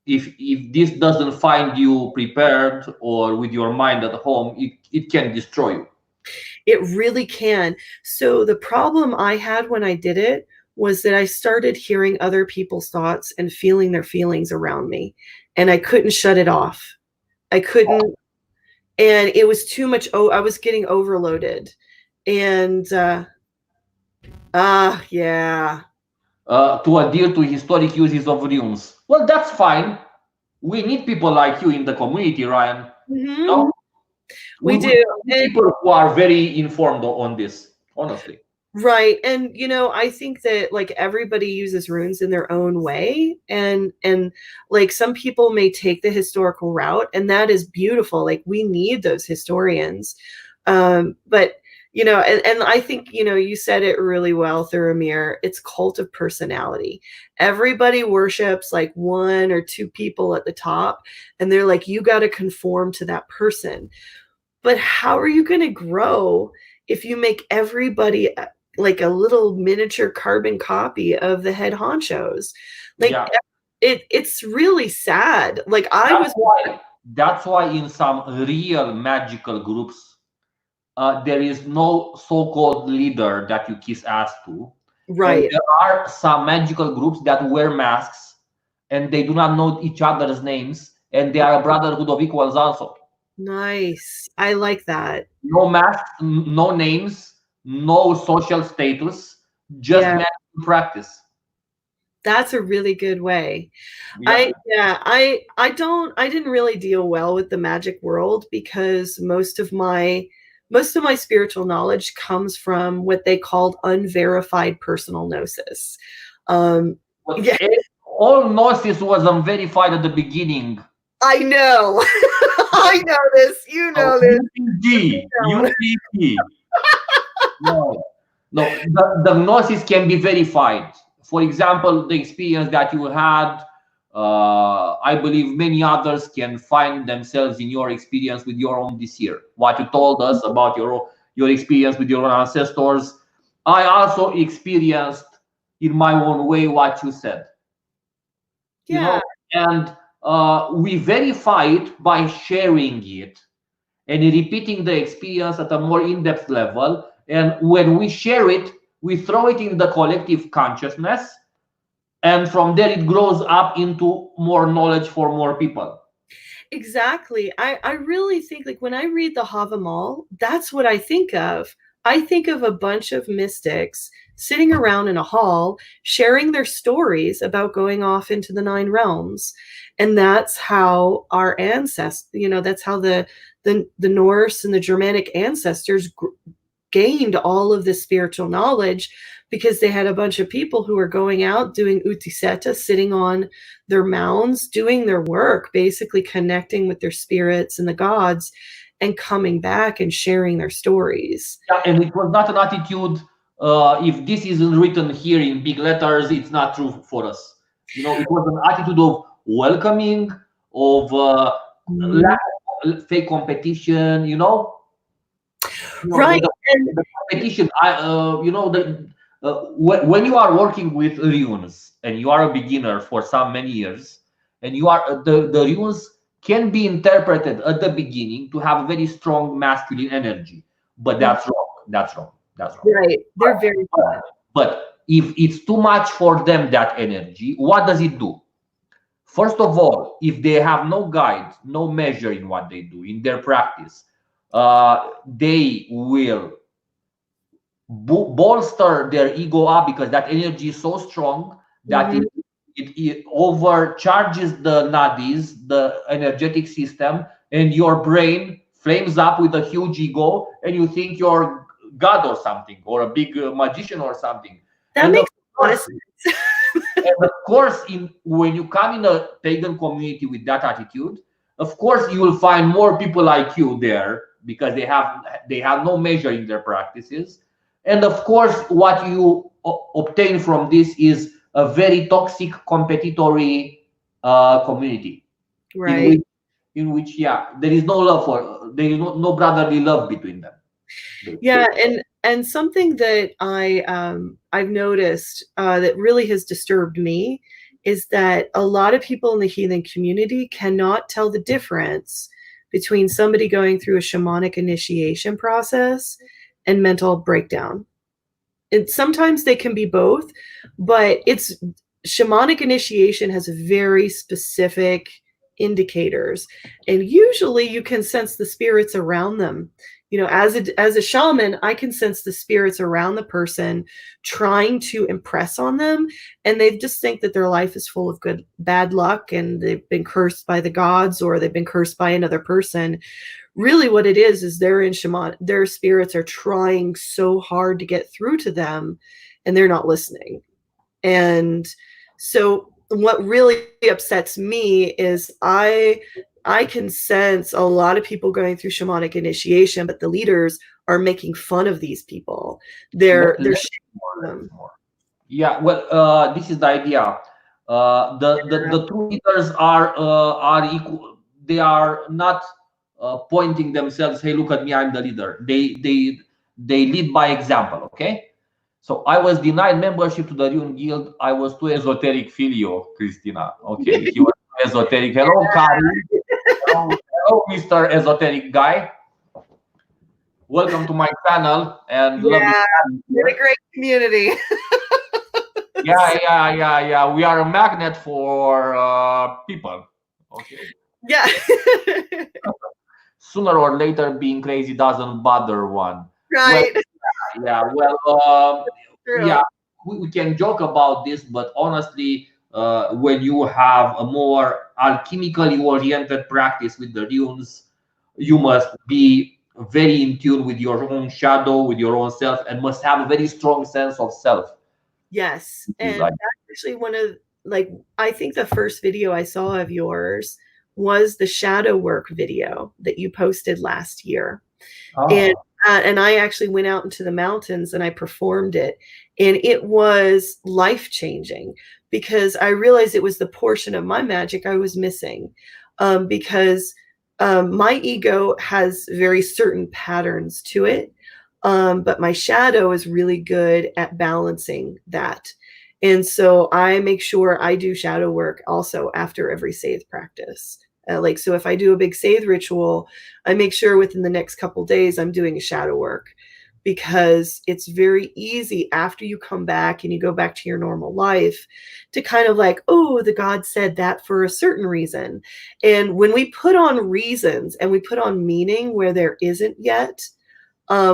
if this doesn't find you prepared or with your mind at home, it can destroy you. It really can. So the problem I had when I did it was that I started hearing other people's thoughts and feeling their feelings around me, and I couldn't shut it off. I couldn't, and it was too much. Oh, I was getting overloaded. And yeah. To adhere to historic uses of runes. Well, that's fine. We need people like you in the community, Ryan. Mm-hmm. No? We do. People who are very informed on this, honestly. Right. And I think that like everybody uses runes in their own way, and like some people may take the historical route, and that is beautiful. Like we need those historians. But and I think you said it really well through Amir. It's cult of personality. Everybody worships like one or two people at the top, and they're like, you got to conform to that person. But how are you going to grow if you make everybody like a little miniature carbon copy of the head honchos? Like it's really sad. Like that's why in some real magical groups, there is no so-called leader that you kiss ass to. Right. And there are some magical groups that wear masks and they do not know each other's names, and they are a brotherhood of equals also. Nice. I like that. No masks, no names, no social status, just magical practice. That's a really good way. I didn't really deal well with the magic world because most of my spiritual knowledge comes from what they called unverified personal gnosis. All gnosis was unverified at the beginning. I know. I know this. You know this. UPG. No, the gnosis can be verified. For example, the experience that you had I believe many others can find themselves in your experience with your own this year. What you told us about your experience with your own ancestors, I also experienced in my own way what you said. You Yeah, know, and we verify it by sharing it and repeating the experience at a more in-depth level. And when we share it, we throw it in the collective consciousness, and from there it grows up into more knowledge for more people. exactly. I really think, like, when I read the Havamal, that's what I think of. I think of a bunch of mystics sitting around in a hall sharing their stories about going off into the nine realms. And that's how our ancestors, that's how the Norse and the Germanic ancestors gained all of this spiritual knowledge, because they had a bunch of people who were going out doing utiseta, sitting on their mounds, doing their work, basically connecting with their spirits and the gods, and coming back and sharing their stories. Yeah, and it was not an attitude. If this isn't written here in big letters, it's not true for us. It was an attitude of welcoming, of Mhm. lack of fake competition. Right. And The competition. When you are working with runes and you are a beginner for some many years, and you are the runes can be interpreted at the beginning to have a very strong masculine energy, but that's wrong. That's wrong. That's wrong. right, they're very fun. But if it's too much for them, that energy, what does it do? First of all, if they have no guide, no measure in what they do, in their practice, they will bolster their ego up, because that energy is so strong that Mhm. it overcharges the nadis, the energetic system, and your brain flames up with a huge ego, and you think you're God or something, or a big magician or something. That And of makes a lot of course, sense. when you come in a pagan community with that attitude, of course you will find more people like you there, because they have no measure in their practices. And of course, what you obtain from this is a very toxic competitory community, in Right. which yeah, there is no love there is no brotherly love between them. Yeah, and something that I've noticed that really has disturbed me is that a lot of people in the healing community cannot tell the difference between somebody going through a shamanic initiation process and mental breakdown. And sometimes they can be both, but it's shamanic initiation has very specific indicators, and usually you can sense the spirits around them. As a shaman, I can sense the spirits around the person trying to impress on them, and they just think that their life is full of bad luck, and they've been cursed by the gods, or they've been cursed by another person. Really what it is they're in shaman, their spirits are trying so hard to get through to them, and they're not listening. And so what really upsets me is I can sense a lot of people going through shamanic initiation, but the leaders are making fun of these people. Let, They're let shaming them. more. Yeah, well, this is the idea. The true leaders are equal. They are not pointing themselves. Hey, look at me! I'm the leader. They lead by example. Okay. So I was denied membership to the Rune Guild. I was too esoteric, filio, Christina. Okay, he was too esoteric. Hello, Kari. Hello, Mr. Esoteric guy. Welcome to my channel, and lovely Yeah, to have you what a here. great community. Yeah. We are a magnet for people. Okay. Yeah. Sooner or later, being crazy doesn't bother one. Well, Right. yeah. Well, True. yeah. We can joke about this, but honestly, when you have a more alchemically oriented practice with the runes, you must be very in tune with your own shadow, with your own self, and must have a very strong sense of self. Yes, Is and like, that's actually one of, like, I think the first video I saw of yours was the shadow work video that you posted last year. And oh, and I actually went out into the mountains and I performed it, and it was life-changing, because I realized it was the portion of my magic I was missing. Because my ego has very certain patterns to it, but my shadow is really good at balancing that. And so I make sure I do shadow work also after every Scythe practice. So if I do a big Scythe ritual, I make sure within the next couple days I'm doing a shadow work, because it's very easy after you come back and you go back to your normal life to kind of like, oh, the god said that for a certain reason. And when we put on reasons and we put on meaning where there isn't yet,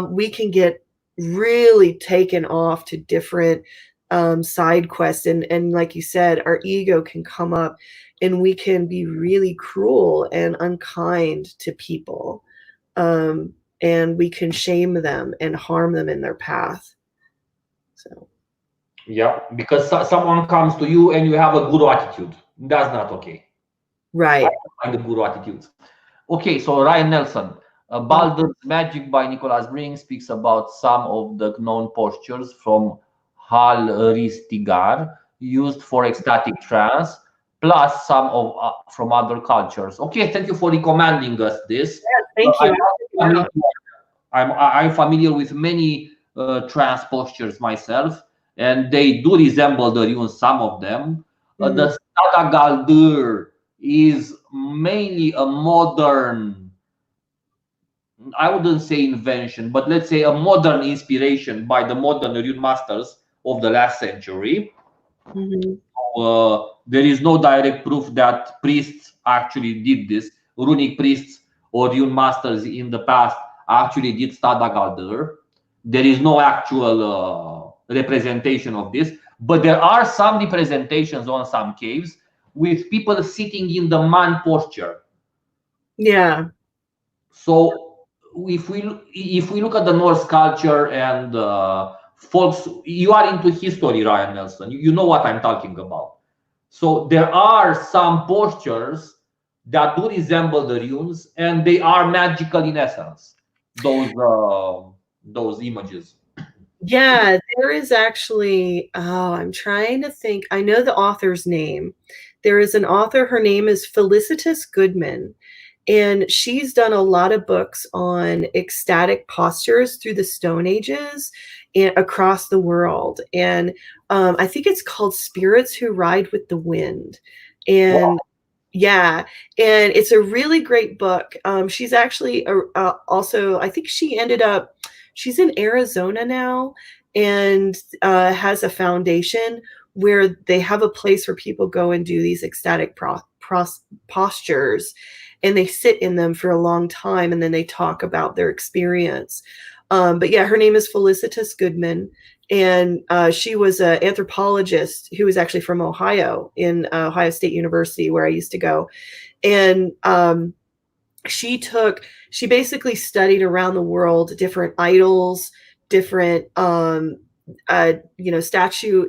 we can get really taken off to different side quests. And like you said, our ego can come up and we can be really cruel and unkind to people. And we can shame them and harm them in their path. So Yeah, because someone comes to you and you have a guru attitude. That's not okay. right. I find the guru attitudes. Okay, so Ryan Nelson, Baldur's Magic by Nicholas Brink speaks about some of the known postures from Hal Ristigar used for ecstatic trance, plus some of from other cultures. Okay, thank you for recommending us this. Yeah, thank you. I'm familiar with many trance postures myself, and they do resemble the runes, some of them. The Stada Galdur is mainly a modern, I wouldn't say invention, but let's say a modern inspiration by the modern rune masters of the last century. There is no direct proof that priests actually did this. Runic priests or rune masters in the past actually did Stada Galdur. There is no actual representation of this, but there are some representations on some caves with people sitting in the man posture. Yeah. So if we look at the Norse culture and folks, you are into history, Ryan Nelson. You know what I'm talking about. So there are some postures that do resemble the runes, and they are magical in essence. Those images. Yeah, there is actually, oh, I'm trying to think. I know the author's name. There is an author, her name is Felicitas Goodman, and she's done a lot of books on ecstatic postures through the Stone Ages and across the world. And I think it's called Spirits Who Ride with the Wind. And wow. Yeah, and it's a really great book. She's actually also, I think she's in Arizona now, and has a foundation where they have a place where people go and do these ecstatic postures, and they sit in them for a long time, and then they talk about their experience. But yeah, her name is Felicitas Goodman, and she was an anthropologist who was actually from Ohio, in Ohio State University, where I used to go. And she basically studied around the world different idols, different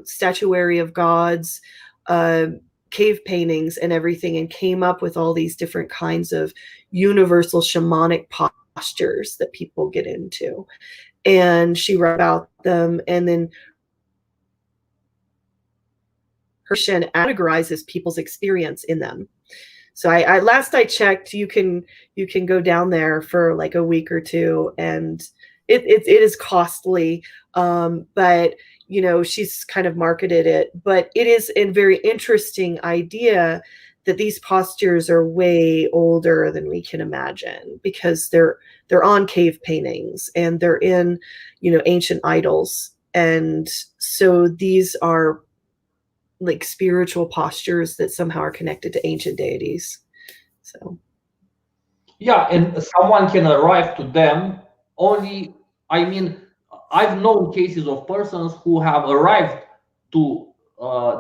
statuary of gods, cave paintings and everything, and came up with all these different kinds of universal shamanic postures that people get into. And she wrote about them, and then her categorizes people's experience in them. So I last I checked, you can go down there for like a week or two, and it is costly, but she's kind of marketed it. But it is a very interesting idea that these postures are way older than we can imagine, because they're on cave paintings, and they're in ancient idols, and so these are like spiritual postures that somehow are connected to ancient deities. So yeah, and someone can arrive to them only, I mean, I've known cases of persons who have arrived to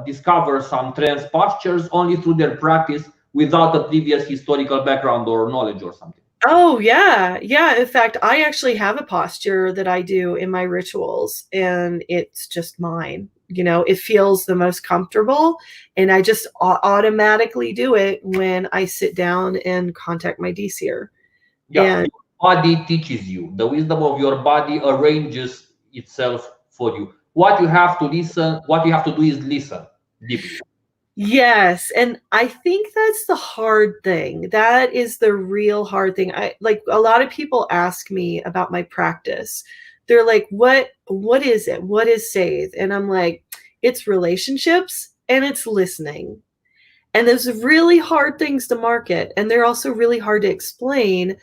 discover some trance postures only through their practice, without a previous historical background or knowledge or something. Oh yeah. In fact, I actually have a posture that I do in my rituals, and it's just mine. It feels the most comfortable, and I just automatically do it when I sit down and contact my DCer. Yeah, and your body teaches you. The wisdom of your body arranges itself for you. What you have to do is listen. deeply. Yes, and I think that's the hard thing. That is the real hard thing. I like a lot of people ask me about my practice. They're like, what is it? What is Save?" And I'm like, it's relationships and it's listening. And those are really hard things to market. And they're also really hard to explain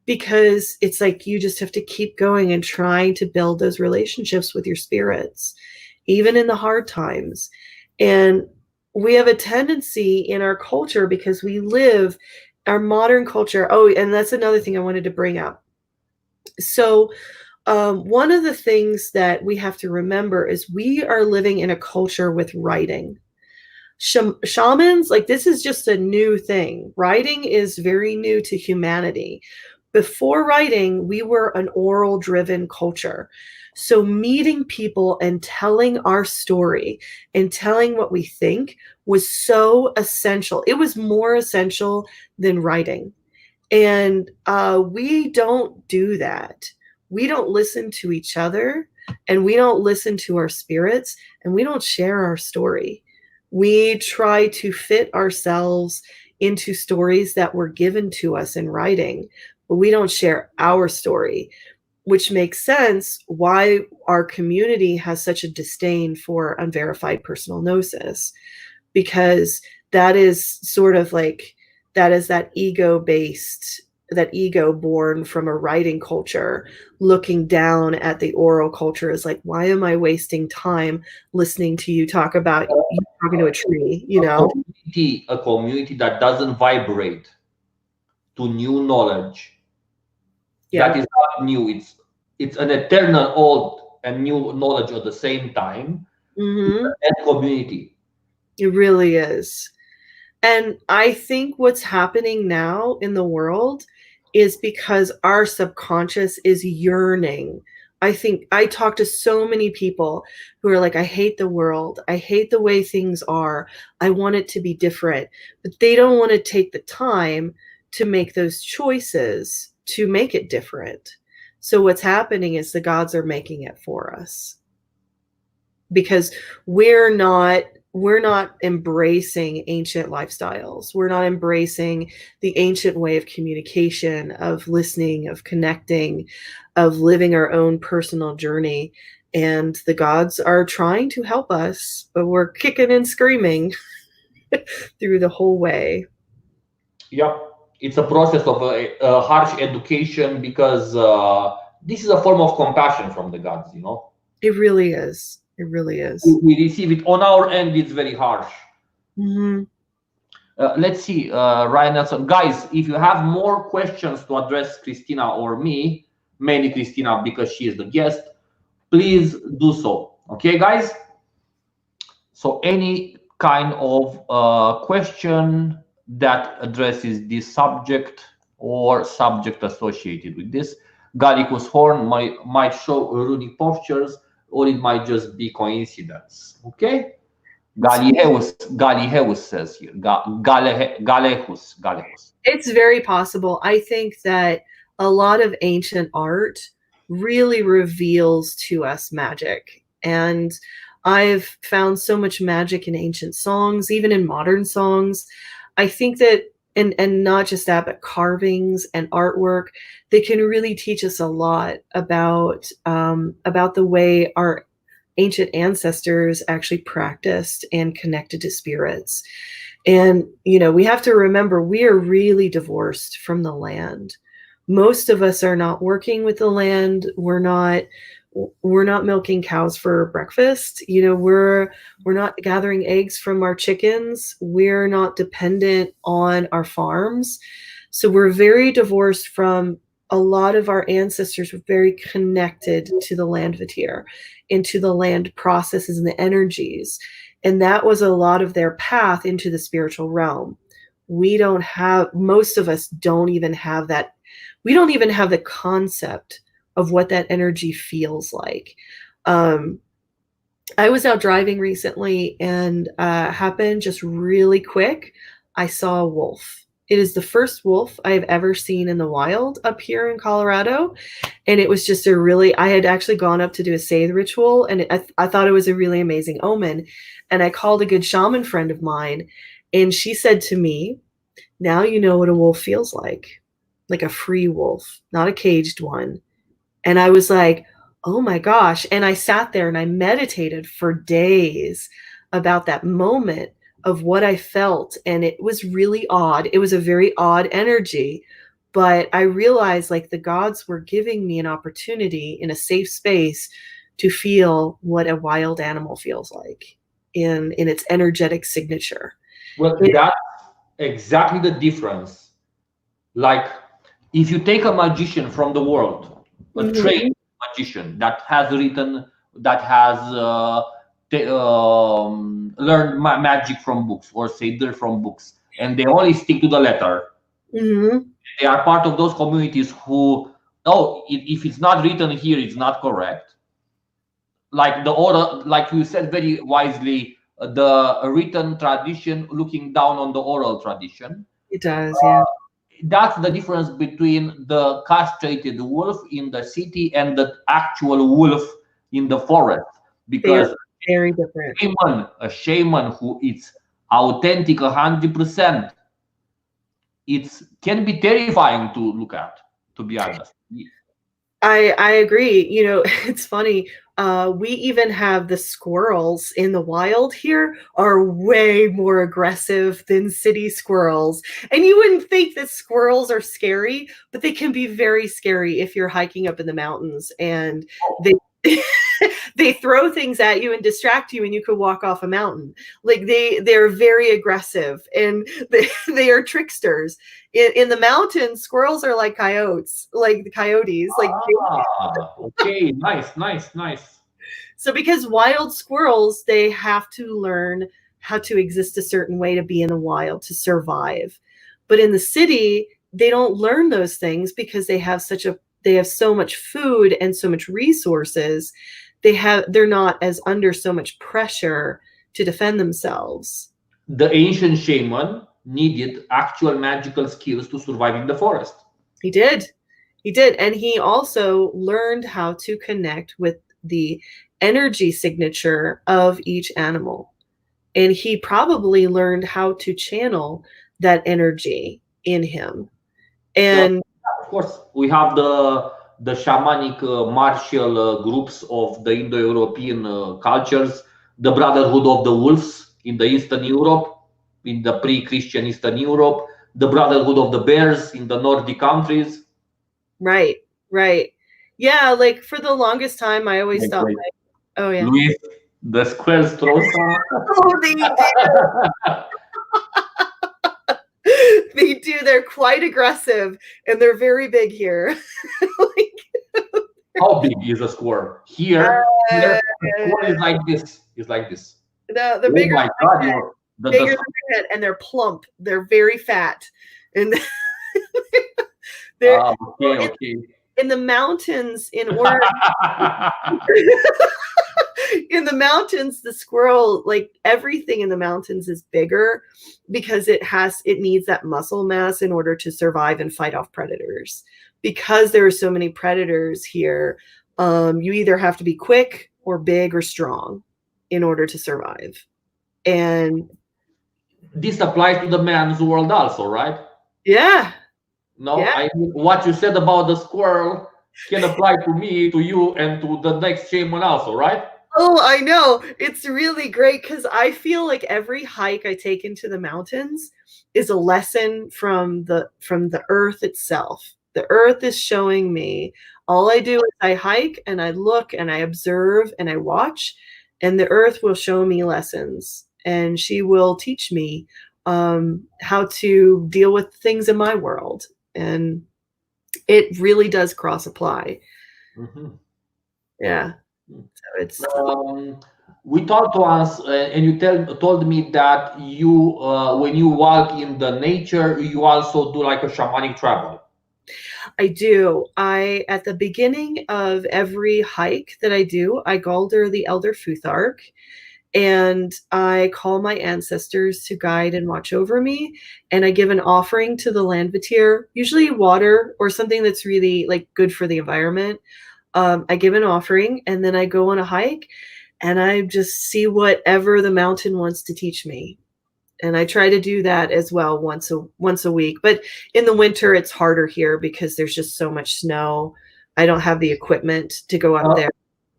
because it's like you just have to keep going and trying to build those relationships with your spirits, even in the hard times. And we have a tendency in our culture because we live our modern culture. Oh, and that's another thing I wanted to bring up. So, one of the things that we have to remember is we are living in a culture with writing. Shamans, like this is just a new thing. Writing is very new to humanity. Before writing, we were an oral driven culture. So meeting people and telling our story and telling what we think was so essential. It was more essential than writing. And we don't do that. We don't listen to each other and we don't listen to our spirits and we don't share our story. We try to fit ourselves into stories that were given to us in writing, but we don't share our story, which makes sense why our community has such a disdain for unverified personal gnosis, because that is sort of like that is that ego born from a writing culture looking down at the oral culture is like, why am I wasting time listening to you talk about you talking to a tree, you know? A community that doesn't vibrate to new knowledge, that is not new. It's an eternal old and new knowledge at the same time. Mm-hmm. And community. It really is. And I think what's happening now in the world is because our subconscious is yearning. I think I talk to so many people who are like, I hate the world. I hate the way things are. I want it to be different. But they don't want to take the time to make those choices to make it different. So what's happening is the gods are making it for us because we're not embracing ancient lifestyles. We're not embracing the ancient way of communication, of listening, of connecting, of living our own personal journey. And the gods are trying to help us, but we're kicking and screaming through the whole way. Yeah, it's a process of a harsh education because this is a form of compassion from the gods, you know. It really is. It really is. We receive it on our end. It's very harsh. Mm-hmm. Let's see, Ryan Nelson. Guys, if you have more questions to address Christina or me, mainly Christina because she is the guest, please do so. Okay, guys? So any kind of question that addresses this subject or subject associated with this. Gallicus horn might show runic postures, or it might just be coincidence. Okay? Galliheus says here. Galehus. It's very possible. I think that a lot of ancient art really reveals to us magic. And I've found so much magic in ancient songs, even in modern songs. I think that and not just that, but carvings and artwork, they can really teach us a lot about the way our ancient ancestors actually practiced and connected to spirits. And, you know, we have to remember we are really divorced from the land. Most of us are not working with the land. We're not milking cows for breakfast. You know, we're not gathering eggs from our chickens. We're not dependent on our farms. So we're very divorced from a lot of our ancestors were very connected to the land vitir, into the land processes and the energies. And that was a lot of their path into the spiritual realm. Most of us don't even have that. We don't even have the concept of what that energy feels like. I was out driving recently and happened just really quick. I saw a wolf. It is the first wolf I have ever seen in the wild up here in Colorado. And it was just I had actually gone up to do a save ritual, and I thought it was a really amazing omen. And I called a good shaman friend of mine, and she said to me, now you know what a wolf feels like a free wolf, not a caged one. And I was like, oh my gosh. And I sat there and I meditated for days about that moment of what I felt. And it was really odd. It was a very odd energy. But I realized like the gods were giving me an opportunity in a safe space to feel what a wild animal feels like in its energetic signature. Well, that's exactly the difference. Like, if you take a magician from the world, a trained magician that has learned magic from books or Seder from books, and they only stick to the letter. They are part of those communities who, if it's not written here, it's not correct. Like the oral, like you said very wisely, the written tradition looking down on the oral tradition. It does, yeah. That's the difference between the castrated wolf in the city and the actual wolf in the forest. Because very different. A shaman who is authentic 100%, it can be terrifying to look at, to be honest. I agree. You know, it's funny. We even have the squirrels in the wild here are way more aggressive than city squirrels. And you wouldn't think that squirrels are scary, but they can be very scary if you're hiking up in the mountains and they throw things at you and distract you and you could walk off a mountain. Like they're very aggressive and they are tricksters. In the mountains, squirrels are like coyotes, like the coyotes. Okay, nice. So because wild squirrels, they have to learn how to exist a certain way to be in the wild to survive. But in the city, they don't learn those things because they have so much food and so much resources. They're not as under so much pressure to defend themselves. The ancient shaman needed actual magical skills to survive in the forest. He did. And he also learned how to connect with the energy signature of each animal. And he probably learned how to channel that energy in him. And of course, we have the shamanic martial groups of the Indo-European cultures, the Brotherhood of the Wolves in the Eastern Europe, in the pre-Christian Eastern Europe, the Brotherhood of the Bears in the Nordic countries. Right. Yeah, like for the longest time, I always thought, oh yeah, Luis, the squares Trosa. Oh, they do. They do. They're quite aggressive, and they're very big here. How big is a square? Here, the square is like this. It's like this. No, they're bigger. My God, bigger than and they're plump. They're very fat, and they're okay. In the mountains. In order in the mountains, the squirrel, like everything in the mountains, is bigger because it needs that muscle mass in order to survive and fight off predators. Because there are so many predators here, you either have to be quick or big or strong in order to survive. And this applies to the man's world also, right? Yeah. No, yeah. I mean, what you said about the squirrel can apply to me, to you, and to the next shaman also, right? Oh, I know. It's really great because I feel like every hike I take into the mountains is a lesson from the earth itself. The earth is showing me. All I do is I hike and I look and I observe and I watch, and the earth will show me lessons, and she will teach me how to deal with things in my world. And it really does cross apply. Yeah. So it's we talked once, and you told me that you when you walk in the nature, you also do like a shamanic travel. I do. At the beginning of every hike that I do, I galder the Elder Futhark, and I call my ancestors to guide and watch over me, and I give an offering to the Landvatir, usually water or something that's really like good for the environment. I give an offering, and then I go on a hike, and I just see whatever the mountain wants to teach me. And I try to do that as well once a week. But in the winter, it's harder here because there's just so much snow. I don't have the equipment to go up there.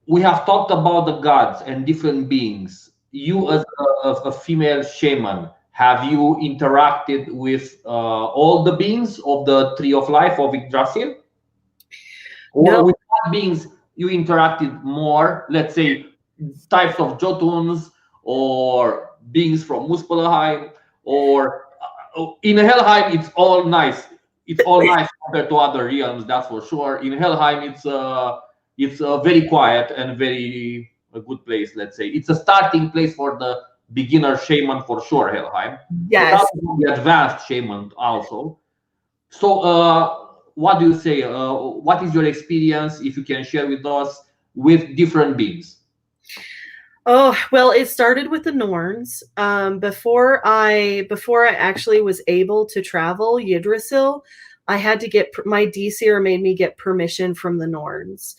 We have talked about the gods and different beings. You, as a female shaman, have you interacted with all the beings of the Tree of Life of Yggdrasil? Or No. with what beings you interacted more? Let's say types of Jotuns or beings from Muspelheim, or in Helheim, it's all nice. It's all nice compared to other realms, that's for sure. In Helheim, it's very quiet and very a good place. Let's say it's a starting place for the beginner shaman for sure. Helheim, Yes. but the advanced shaman also. So, what do you say? What is your experience, if you can share with us, with different beings? Oh, well, it started with the Norns. Before I actually was able to travel Yggdrasil, I had to get my DCR made me get permission from the Norns.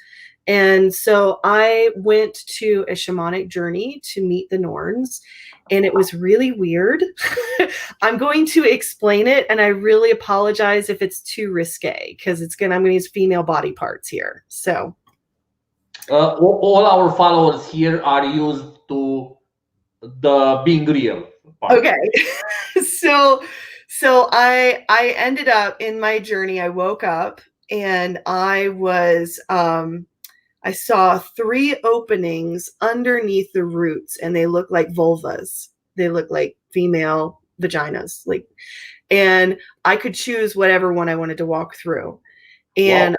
And so I went to a shamanic journey to meet the Norns, and it was really weird. I'm going to explain it, and I really apologize if it's too risque because I'm going to use female body parts here. So All our followers here are used to the being real part. okay. so I ended up in my journey. I woke up and I saw 3 openings underneath the roots, and they look like vulvas. They look like female vaginas, and I could choose whatever one I wanted to walk through. And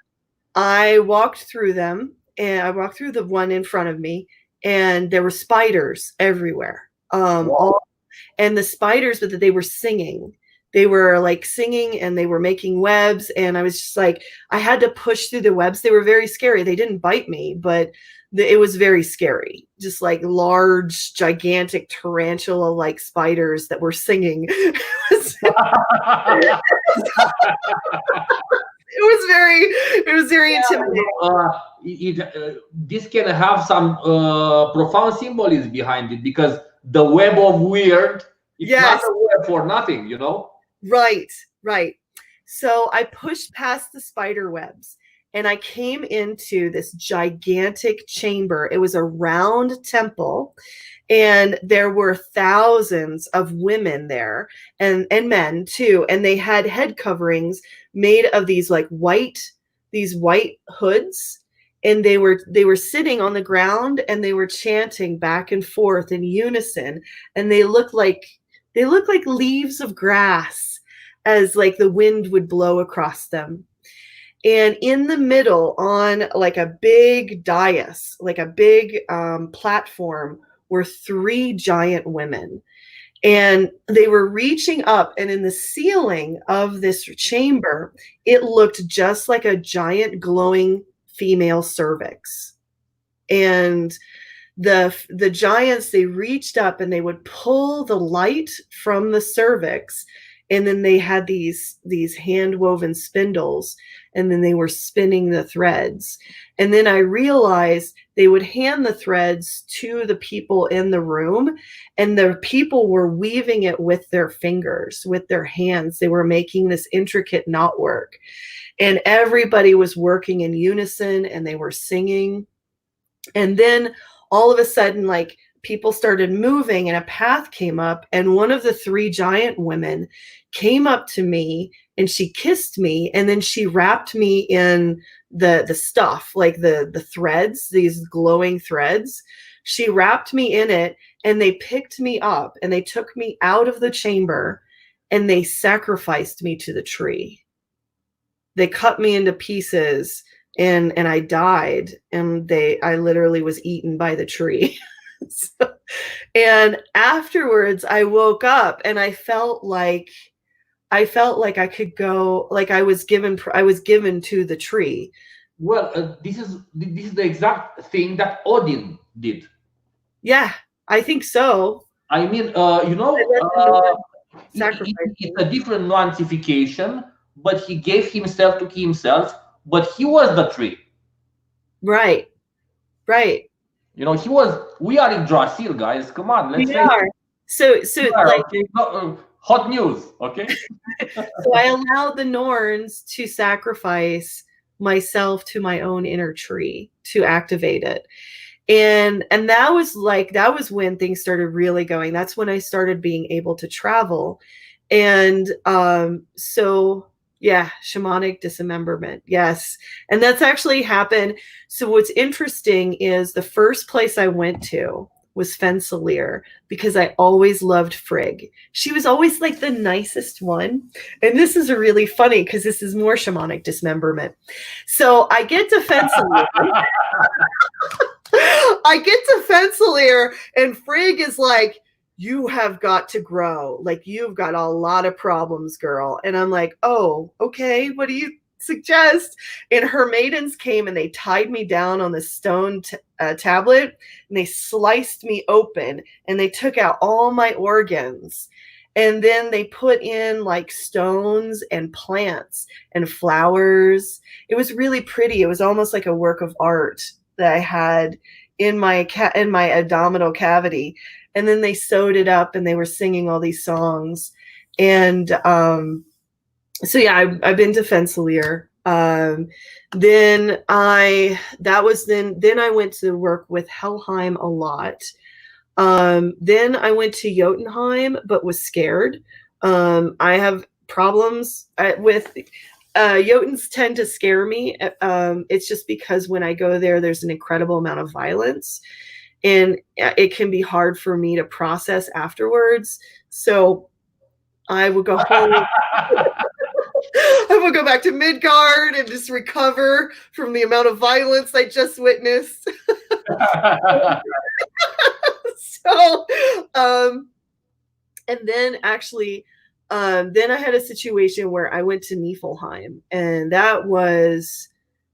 Wow. I walked through them, and I walked through the one in front of me, and there were spiders everywhere. Wow. And the spiders, but they were singing. They were like singing, and they were making webs, and I was just like, I had to push through the webs. They were very scary. They didn't bite me, but it was very scary. Just like large, gigantic tarantula like spiders that were singing. It was very intimidating. This can have some profound symbolism behind it, because the web of weird, it's not Yes. a web for nothing, you know? Right. So I pushed past the spider webs, and I came into this gigantic chamber. It was a round temple, and there were thousands of women there, and men too, and they had head coverings made of these white hoods, and they were sitting on the ground, and they were chanting back and forth in unison, and they looked like leaves of grass as the wind would blow across them. And in the middle, on a big dais, a big platform, were 3 giant women. And they were reaching up, and in the ceiling of this chamber, it looked just like a giant glowing female cervix. And the giants, they reached up and they would pull the light from the cervix, and then they had these hand woven spindles, and then they were spinning the threads. And then I realized they would hand the threads to the people in the room, and the people were weaving it with their fingers, with their hands. They were making this intricate knotwork, and everybody was working in unison, and they were singing. And then all of a sudden, people started moving, and a path came up, and one of the 3 giant women came up to me, and she kissed me, and then she wrapped me in the stuff, the threads, these glowing threads. She wrapped me in it, and they picked me up, and they took me out of the chamber, and they sacrificed me to the tree. They cut me into pieces, and I died, and I literally was eaten by the tree. And afterwards I woke up, and I felt like I could go, I was given to the tree. Well, this is the exact thing that Odin did. Yeah. I think so. I mean, I read the Norse it's sacrificing. a different nuancification, but he gave himself to himself, but he was the tree. Right, right. He was, we are in Drasil, guys. Come on, let's We face are. it. So We are, like okay? No, hot news, okay? so I allowed the Norns to sacrifice myself to my own inner tree to activate it. And that was when things started really going. That's when I started being able to travel. And so yeah, shamanic dismemberment. Yes. And that's actually happened. So what's interesting is the first place I went to was Fensalir because I always loved Frigg. She was always like the nicest one. And this is really funny because this is more shamanic dismemberment. So I get to Fensalir. I get to Fensalir, and Frigg is like, you have got to grow. Like, you've got a lot of problems, girl. And I'm like, oh, okay. What do you suggest? And her maidens came and they tied me down on the stone tablet, and they sliced me open, and they took out all my organs. And then they put in like stones and plants and flowers. It was really pretty. It was almost like a work of art that I had in my abdominal cavity. And then they sewed it up and they were singing all these songs. And so yeah, I've been to Fensalir. Then I went to work with Helheim a lot. Then I went to Jotunheim, but was scared. I have problems with Jotuns tend to scare me. It's just because when I go there, there's an incredible amount of violence, and it can be hard for me to process afterwards. So I would go home. I would go back to Midgard and just recover from the amount of violence I just witnessed. So, and then actually, then I had a situation where I went to Niflheim, and that was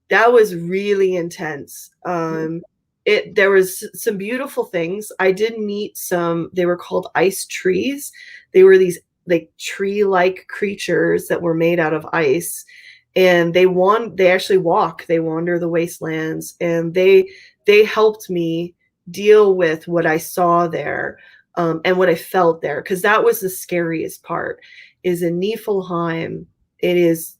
really intense. There was some beautiful things. I did meet some. They were called ice trees. They were these like tree-like creatures that were made out of ice, and they actually walk. They wander the wastelands, and they helped me deal with what I saw there. And what I felt there, because that was the scariest part. Is in Niflheim, it's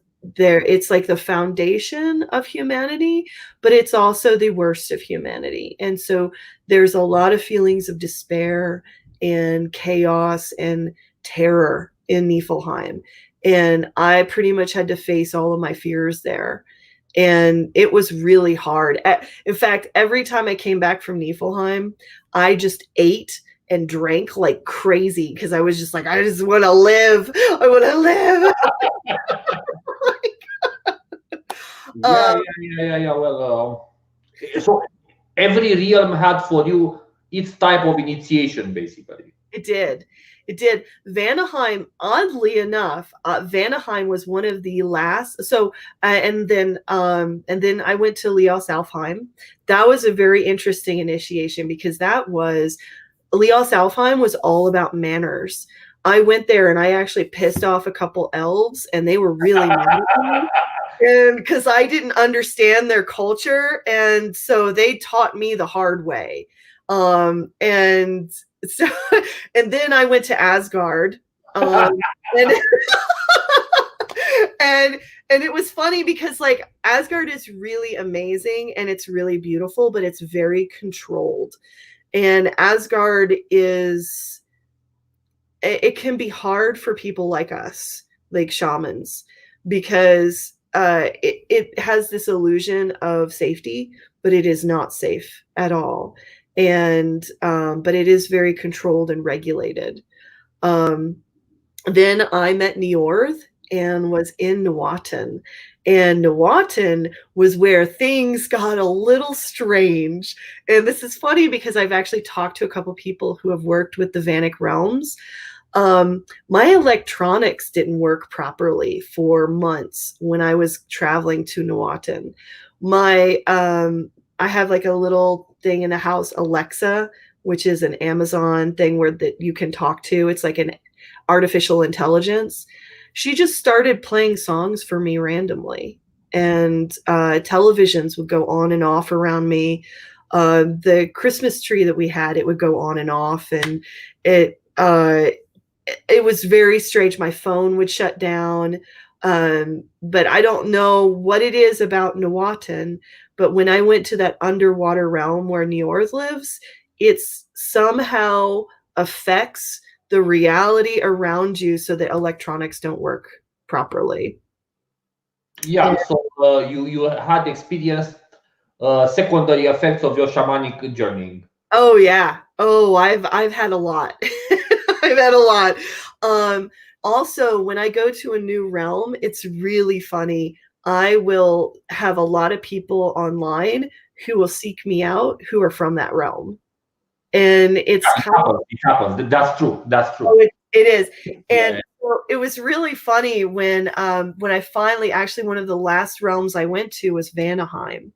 like the foundation of humanity, but it's also the worst of humanity. And so there's a lot of feelings of despair and chaos and terror in Niflheim. And I pretty much had to face all of my fears there. And it was really hard. In fact, every time I came back from Niflheim, I just ate and drank like crazy because I was just like, I just want to live. I want to live. Yeah. Well, so every realm had for you its type of initiation, basically. It did. It did. Vanaheim, oddly enough, Vanaheim was one of the last. So, and then I went to Leos Alfheim. That was a very interesting initiation because Leos Alfheim was all about manners. I went there and I actually pissed off a couple elves, and they were really mad at me. And because I didn't understand their culture, and so they taught me the hard way. And so, and then I went to Asgard, and and it was funny because like Asgard is really amazing and it's really beautiful, but it's very controlled. And Asgard it can be hard for people like us, like shamans, because it has this illusion of safety, but it is not safe at all. And but it is very controlled and regulated. Then I met Niorth and was in Nuwatan. And Nuwatan was where things got a little strange. And this is funny because I've actually talked to a couple people who have worked with the Vanic realms. My electronics didn't work properly for months when I was traveling to Nuwatan. I have like a little thing in the house, Alexa, which is an Amazon thing where that you can talk to. It's like an artificial intelligence. She just started playing songs for me randomly, and televisions would go on and off around me. The Christmas tree that we had, it would go on and off, and it was very strange. My phone would shut down. But I don't know what it is about Nuwautan, but when I went to that underwater realm where Nior lives, it's somehow affects the reality around you so that electronics don't work properly. Yeah, so you had experienced secondary effects of your shamanic journey. Oh yeah. Oh, I've had a lot. I've had a lot. Also, when I go to a new realm, it's really funny. I will have a lot of people online who will seek me out who are from that realm. And it's kind of, It happens. That's true. That's true. oh, it is. And Yeah. so it was really funny when I finally, actually one of the last realms I went to was Vanaheim.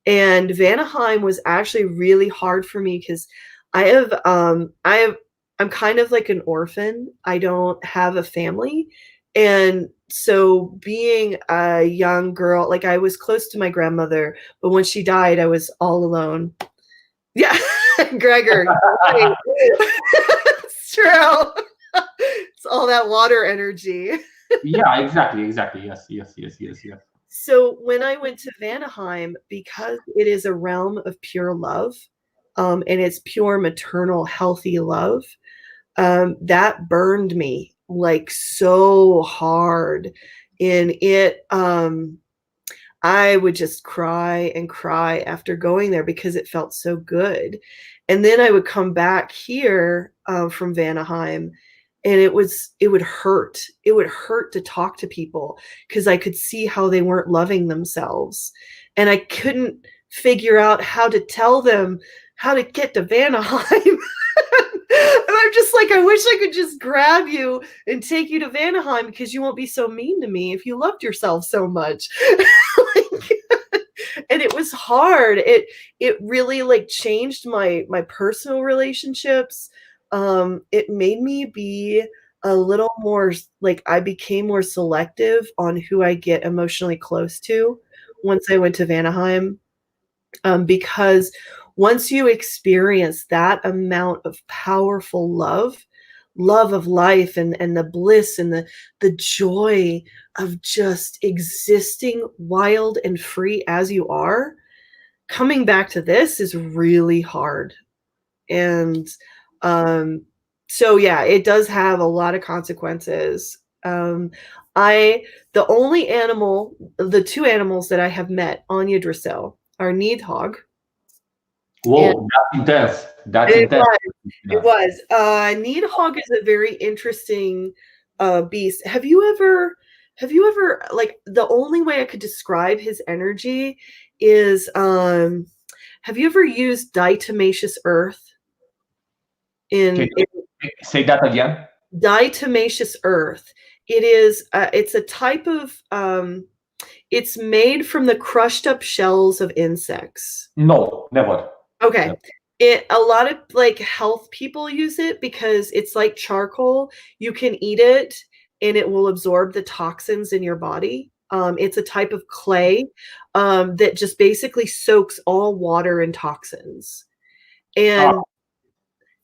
And Vanaheim was actually really hard for me because I'm kind of like an orphan. I don't have a family. And so being a young girl, like I was close to my grandmother, but when she died, I was all alone. Yeah, Gregor. It's true. It's all that water energy. Yeah, exactly. Yes. So when I went to Vanaheim, because it is a realm of pure love, and it's pure maternal, healthy love, that burned me like so hard. And I would just cry and cry after going there because it felt so good. And then I would come back here from Vanaheim, and it would hurt. It would hurt to talk to people because I could see how they weren't loving themselves. And I couldn't figure out how to tell them how to get to Vanaheim. And I'm just like, I wish I could just grab you and take you to Vanaheim because you won't be so mean to me if you loved yourself so much. Like, and it was hard. It really like changed my personal relationships. It made me be a little more like, I became more selective on who I get emotionally close to once I went to Vanaheim. Because once you experience that amount of powerful love of life, and the bliss and the joy of just existing wild and free as you are, coming back to this is really hard. And so yeah, it does have a lot of consequences. The two animals that I have met on Yggdrasil are Nidhogg. Whoa, that's intense. That's It intense. was. It was. Nidhogg is a very interesting beast. Have you ever like, the only way I could describe his energy is have you ever used diatomaceous earth Can you say that again? diatomaceous earth? It is it's a type of it's made from the crushed up shells of insects. No, never. Okay. Never. A lot of like health people use it because it's like charcoal. You can eat it and it will absorb the toxins in your body. It's a type of clay that just basically soaks all water and toxins. And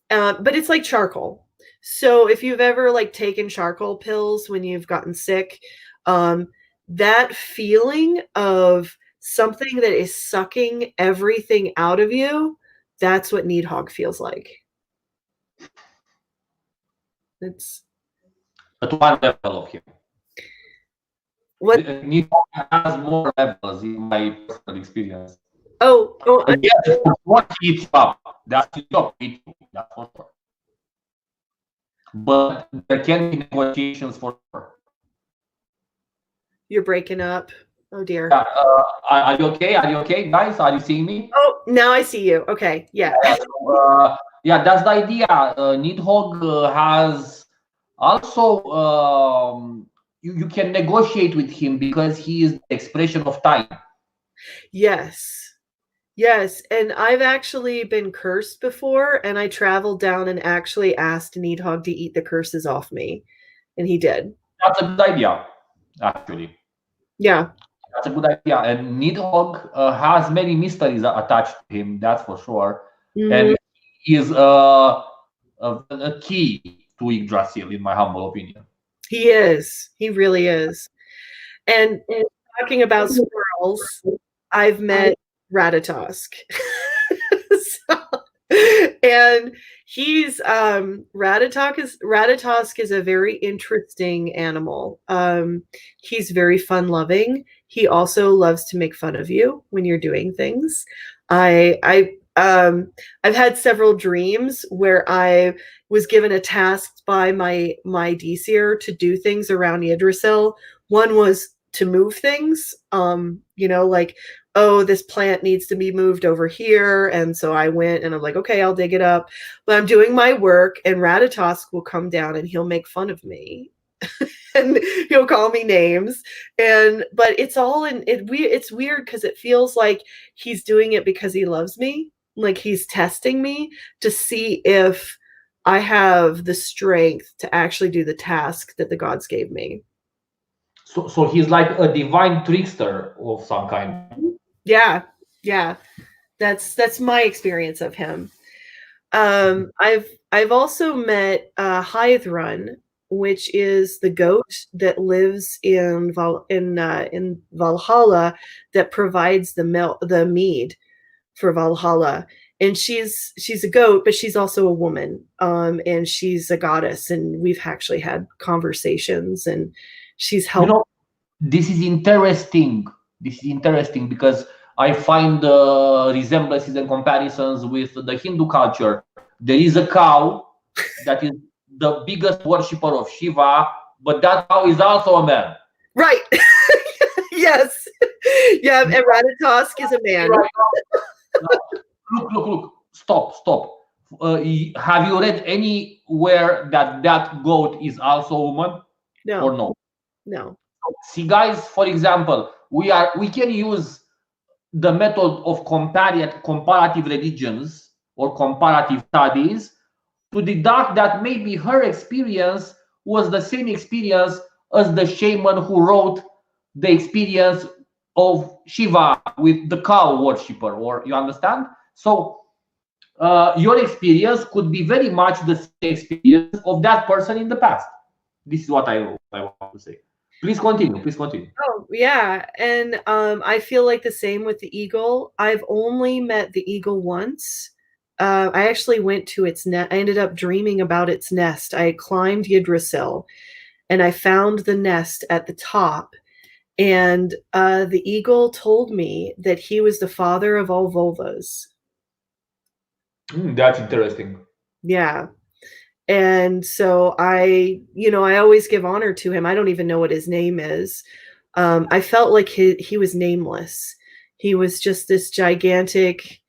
but it's like charcoal. So if you've ever like taken charcoal pills when you've gotten sick, that feeling of something that is sucking everything out of you, that's what Nidhogg feels like. It's At one level of him. what? Nidhogg has more levels in my personal experience. Oh, Yes, what heats up. That's your people, that's for sure. But there can be negotiations for sure. you're breaking up. Oh dear. Are you okay? Are you okay, guys? Are you seeing me? Oh, now I see you. Okay, yeah. Yeah, that's the idea. Nidhogg has also you can negotiate with him because he is the expression of time. Yes. Yes, and I've actually been cursed before, and I traveled down and actually asked Needhog to eat the curses off me, and he did. That's a good idea, actually. Yeah. That's a good idea. And Nidhogg has many mysteries attached to him, that's for sure. Mhm. And he is a key to Yggdrasil, in my humble opinion. He is. He really is. And talking about squirrels, I've met Ratatosk. So, and he's Ratatosk is a very interesting animal. He's very fun loving. He also loves to make fun of you when you're doing things. I've had several dreams where I was given a task by my DCer to do things around Yggdrasil. One was to move things, like, oh, this plant needs to be moved over here. And so I went and I'm like, okay, I'll dig it up. But I'm doing my work, and Ratatosk will come down and he'll make fun of me. And he'll call me names. But it's all it's weird because it feels like he's doing it because he loves me. Like he's testing me to see if I have the strength to actually do the task that the gods gave me. So he's like a divine trickster of some kind. Yeah, yeah. That's my experience of him. I've also met Hythrun, which is the goat that lives in Valhalla, that provides the mead for Valhalla. And she's a goat, but she's also a woman, and she's a goddess. And we've actually had conversations, and she's You helped. know, this is interesting. This is interesting because I find resemblances and comparisons with the Hindu culture. There is a cow that is the biggest worshipper of Shiva, but that cow is also a man. Right. Yes. Yeah, and Ratatosk is a man. Right. Look. Stop. Have you read anywhere that that goat is also a woman or No, no? no. See, guys, for example, we can use the method of comparative religions or comparative studies to deduct that maybe her experience was the same experience as the shaman who wrote the experience of Shiva with the cow worshipper, or you understand? So your experience could be very much the same experience of that person in the past. This is what I want to say. Please continue. Please continue. Oh, yeah. And I feel like the same with the eagle. I've only met the eagle once. I actually went to its nest. I ended up dreaming about its nest. I climbed Yggdrasil and I found the nest at the top. And the eagle told me that he was the father of all volvas. That's interesting. Yeah. And so I always give honor to him. I don't even know what his name is. I felt like he was nameless. He was just this gigantic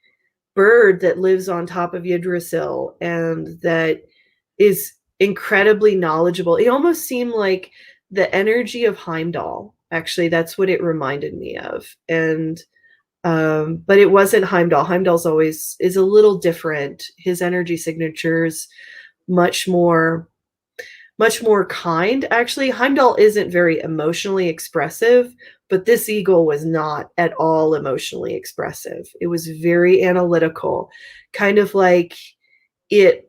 bird that lives on top of Yggdrasil and that is incredibly knowledgeable. It almost seemed like the energy of Heimdall. Actually, that's what it reminded me of. And but it wasn't Heimdall. Heimdall's always is a little different. His energy signatures much more kind. Actually, Heimdall isn't very emotionally expressive, but this eagle was not at all emotionally expressive. It was very analytical, kind of like it.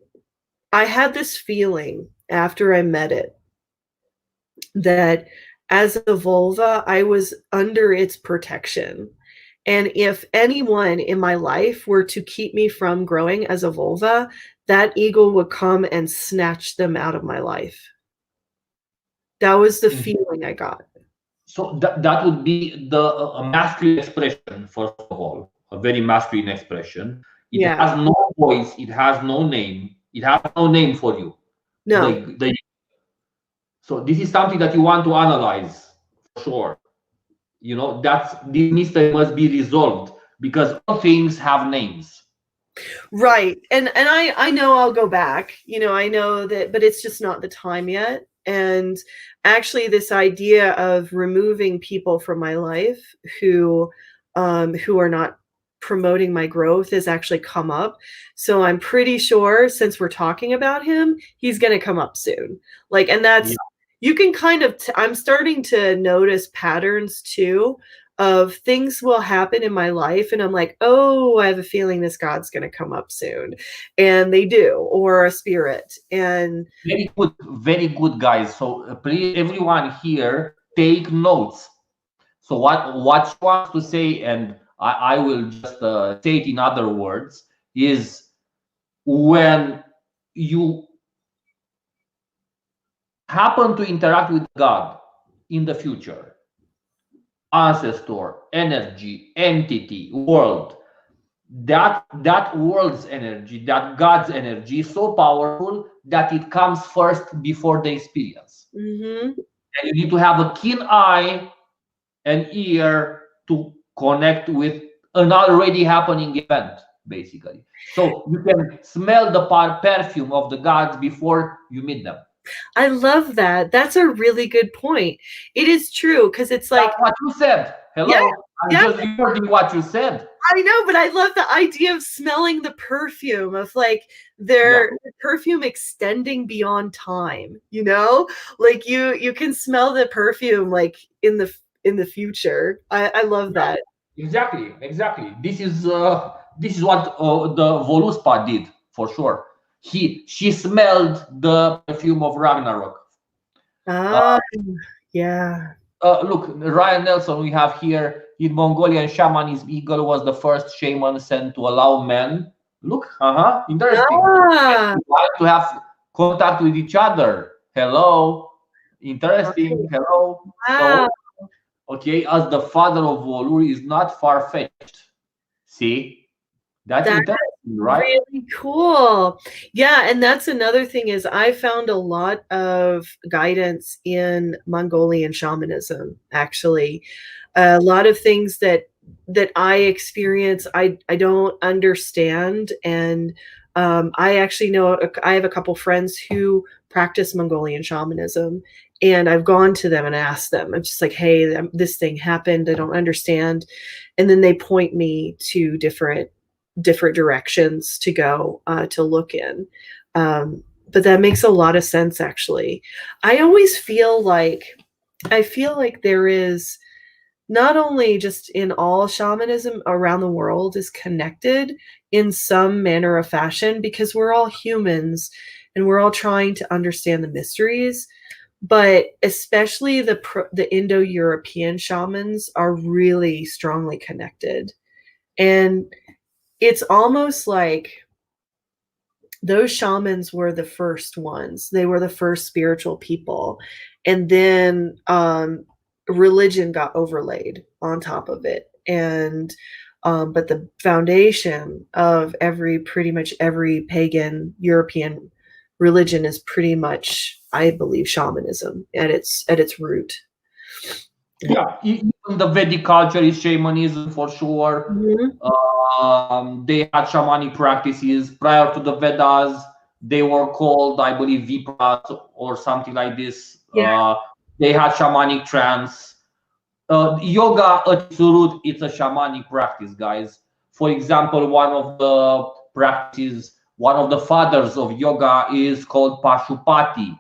I had this feeling after I met it that as a vulva, I was under its protection. And if anyone in my life were to keep me from growing as a vulva, that eagle would come and snatch them out of my life. That was the feeling I got. So that would be the a masculine expression, first of all, a very masculine expression. It Yeah. has no voice, it has no name, it has no name for you. No. So this is something that you want to analyze for sure. You know, that's this mystery must be resolved because all things have names. Right. And I know I'll go back. I know that, but it's just not the time yet. And actually this idea of removing people from my life who are not promoting my growth has actually come up. So I'm pretty sure since we're talking about him, he's going to come up soon. Like, and that's, you can kind of, I'm starting to notice patterns too of things will happen in my life. And I'm like, oh, I have a feeling this God's going to come up soon. And they do, or a spirit. And very good, guys. So please, everyone here, take notes. So what she wants to say, and I will just say it in other words, is when you happen to interact with God in the future, ancestor, energy, entity, world, that world's energy, that God's energy is so powerful that it comes first before the experience. And you need to have a keen eye and ear to connect with an already happening event, basically. So you can smell the perfume of the gods before you meet them. I love that. That's a really good point. It is true, because it's like, that's what you said. Hello, I'm just reporting what you said. I know, but I love the idea of smelling the perfume, of like their perfume extending beyond time, you know, like you can smell the perfume like in the future. I love that. Exactly. This is what the Voluspa did, for sure. She smelled the perfume of Ragnarok. Yeah. Look, Ryan Nelson, we have here, in Mongolian shamanism, eagle was the first shaman sent to allow men. Look, interesting. To have contact with each other. Hello, interesting. Hello. So, okay, as the father of Volur is not far-fetched. See, that's interesting, right? Really cool. Yeah, and that's another thing, is I found a lot of guidance in Mongolian shamanism, actually. A lot of things that I experience, I don't understand. And I actually know, I have a couple friends who practice Mongolian shamanism, and I've gone to them and asked them. I'm just like, hey, this thing happened. I don't understand. And then they point me to different directions to go to look in. But that makes a lot of sense, actually. I always feel like there is, not only just in all shamanism around the world is connected in some manner of fashion, because we're all humans and we're all trying to understand the mysteries, but especially the Indo-European shamans are really strongly connected. And it's almost like those shamans were the first ones. They were the first spiritual people. And then religion got overlaid on top of it. And but the foundation of pretty much every pagan European religion is pretty much, I believe, shamanism at its root. Yeah, even the Vedic culture is shamanism, for sure. They had shamanic practices prior to the Vedas. They were called, I believe, Vipras or something like this. They had shamanic trance. Yoga at its root, it's a shamanic practice, guys. For example, one of the practices, one of the fathers of yoga is called Pashupati.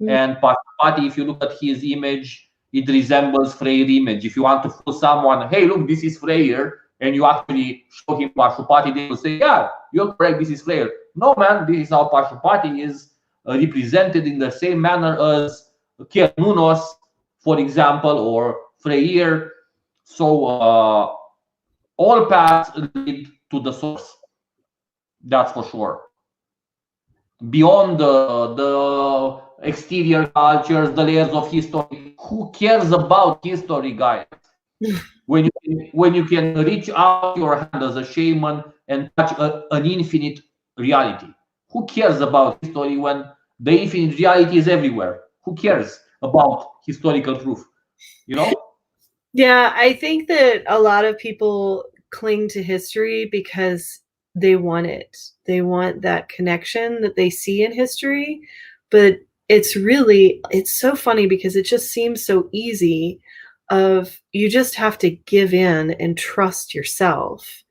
And Pashupati, if you look at his image, it resembles Freyr image. If you want to fool someone, hey, look, this is Freyr, and you actually show him Pashupati, they will say, yeah, you're correct, this is Freyr. No, man, this is how Pashupati is represented in the same manner as Kernunos, for example, or Freyr. So all paths lead to the source. That's for sure. Beyond the exterior cultures, the layers of history, who cares about history, guys? When you can reach out your hand as a shaman and touch an infinite reality, who cares about history when the infinite reality is everywhere? Who cares about historical proof? You know? Yeah, I think that a lot of people cling to history because they want it. They want that connection that they see in history. But it's so funny because it just seems so easy. You just have to give in and trust yourself.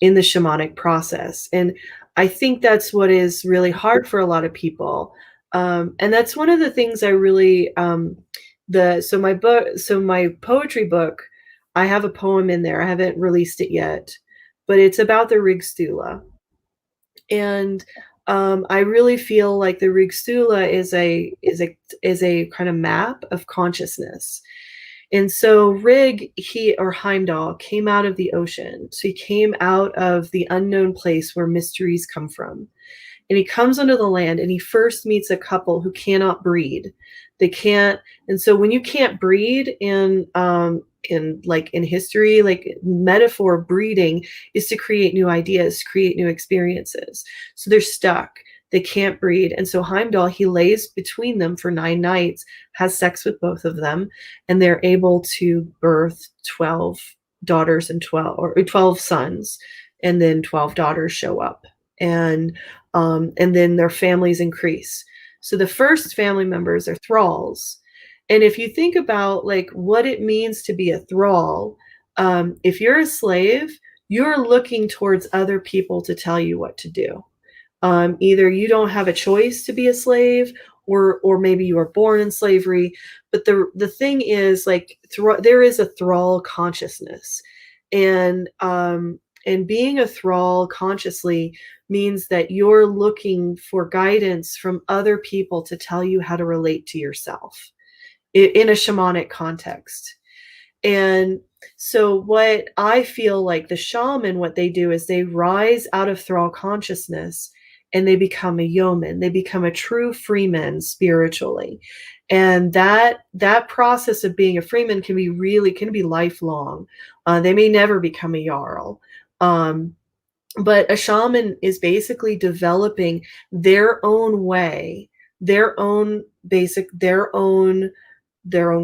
in the shamanic process. And I think that's what is really hard for a lot of people. And that's one of the things I really my poetry book, I have a poem in there. I haven't released it yet, but it's about the Rigstula. And I really feel like the Rigstula is a kind of map of consciousness. And so Rig, or Heimdall, came out of the ocean. So he came out of the unknown place where mysteries come from. And he comes onto the land, and he first meets a couple who cannot breed. They can't, and so when you can't breed in history, like metaphor, breeding is to create new ideas, create new experiences. So they're stuck. They can't breed. And so Heimdall, he lays between them for 9 nights, has sex with both of them, and they're able to birth 12 daughters and 12 sons, and then 12 daughters show up. And then their families increase. So the first family members are thralls. And if you think about like what it means to be a thrall, if you're a slave, you're looking towards other people to tell you what to do. Either you don't have a choice to be a slave, or maybe you were born in slavery. But the thing is, like, there is a thrall consciousness, and being a thrall consciously means that you're looking for guidance from other people to tell you how to relate to yourself in a shamanic context. And so what I feel like the shaman, what they do is they rise out of thrall consciousness and they become a yeoman. They become a true freeman spiritually. And that process of being a freeman can be lifelong. They may never become a jarl. But a shaman is basically developing their own way, their own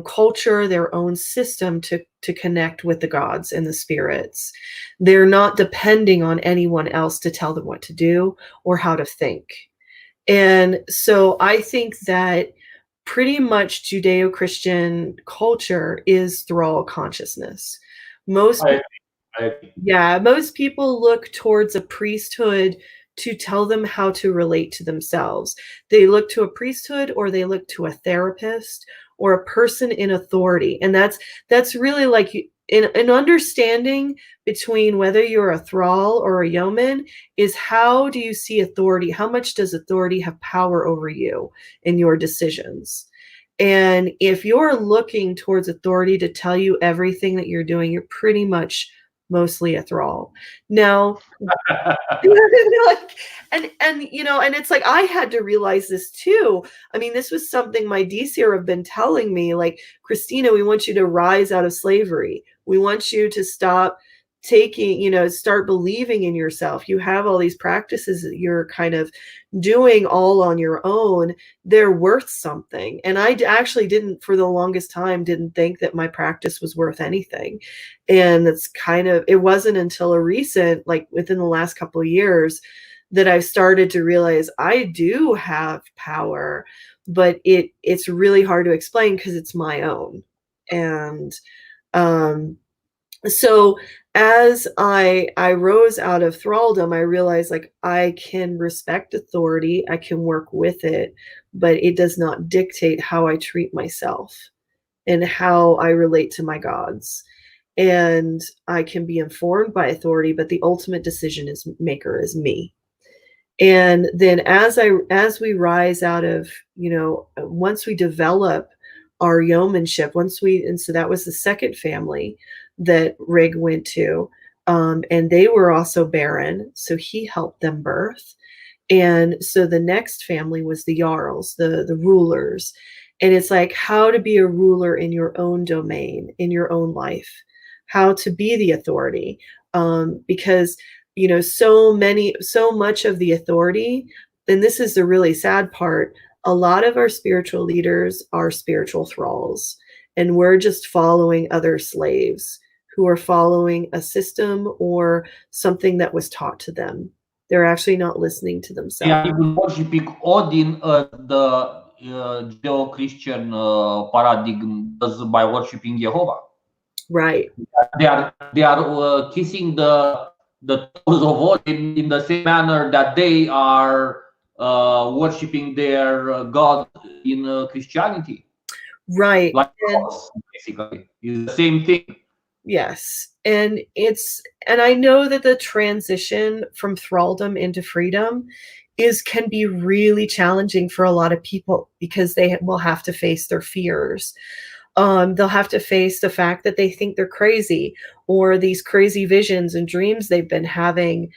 culture, their own system to connect with the gods and the spirits. They're not depending on anyone else to tell them what to do or how to think. And so I think that pretty much Judeo-Christian culture is thrall consciousness. Most people look towards a priesthood to tell them how to relate to themselves. They look to a priesthood, or they look to a therapist or a person in authority. And that's really like an understanding between whether you're a thrall or a yeoman is, how do you see authority? How much does authority have power over you and your decisions? And if you're looking towards authority to tell you everything that you're doing, you're pretty much mostly a thrall. Now, and it's like, I had to realize this too. I mean, this was something my DCR have been telling me, like, Christina, we want you to rise out of slavery. We want you to stop start believing in yourself. You have all these practices that you're kind of doing all on your own. They're worth something. And I actually for the longest time, didn't think that my practice was worth anything. And it wasn't until like within the last couple of years that I started to realize I do have power, but it's really hard to explain because it's my own. And so as I rose out of thraldom, I realized, like, I can respect authority, I can work with it, but it does not dictate how I treat myself and how I relate to my gods. And I can be informed by authority, but the ultimate decision maker is me. And then as we rise out of, once we develop our yeomanship, and so that was the second family that Rig went to, and they were also barren, so he helped them birth. And so the next family was the jarls, the rulers. And it's like, how to be a ruler in your own domain, in your own life, how to be the authority, because so much of the authority, and this is the really sad part, a lot of our spiritual leaders are spiritual thralls, and we're just following other slaves who are following a system or something that was taught to them. They're actually not listening to themselves. They are even worshiping Odin, the Judeo-Christian paradigm does, by worshiping Jehovah. Right. They are kissing the the tools of Odin in the same manner that they are worshipping their God in Christianity. Right. Like And us, basically. It's the same thing. yes. And I know that the transition from thraldom into freedom can be really challenging for a lot of people because they will have to face their fears. They'll have to face the fact that they think they're crazy, or these crazy visions and dreams they've been having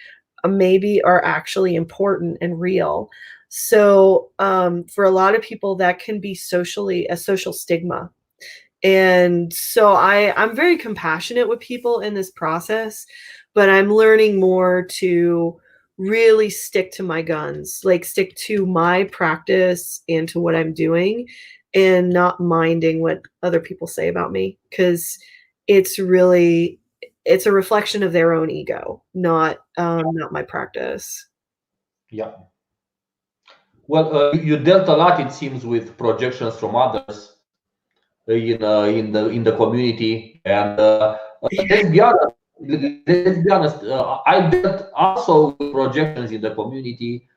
maybe are actually important and real. So for a lot of people, that can be a social stigma. And so I'm very compassionate with people in this process, but I'm learning more to really stick to my guns, like stick to my practice and to what I'm doing, and not minding what other people say about me, because it's a reflection of their own ego, not my practice. Yeah. Well, you dealt a lot, it seems, with projections from others in the community, and let's be honest. Let's be honest. I dealt also with projections in the community,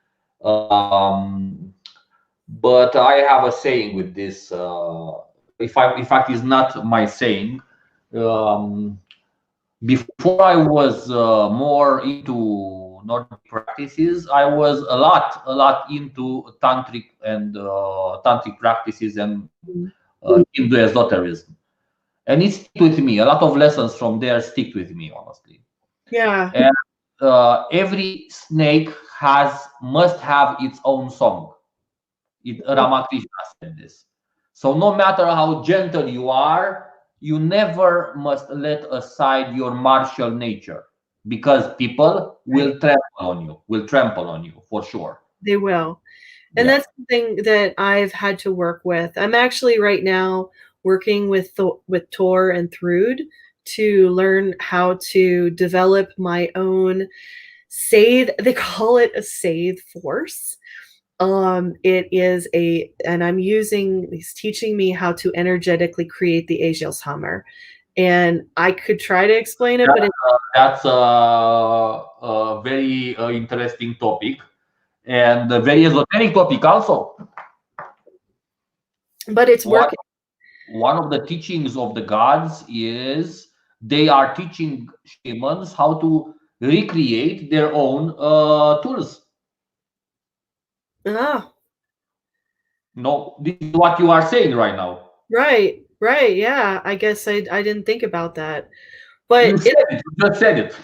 but I have a saying with this. In fact, it's not my saying. Um, Before I was more into Nordic practices, I was a lot into tantric practices and Hindu esotericism, and it stick with me. A lot of lessons from there stick with me, honestly. Yeah. And every snake must have its own song. Ramakrishna said this. So no matter how gentle you are, you never must let aside your martial nature, because people will trample on you for sure. They will. And Yeah. that's something that I've had to work with. I'm actually right now working with Tor and Thrud to learn how to develop my own Sathe. They call it a Sathe force. And he's teaching me how to energetically create the Aegis hammer. And I could try to explain it, but That's a very interesting topic, and a very esoteric topic also. it's working. One of the teachings of the gods is they are teaching shamans how to recreate their own tools. Ah, No, this is what you are saying right now. right, right. Yeah, I guess I didn't think about that. But You said it. You just said it.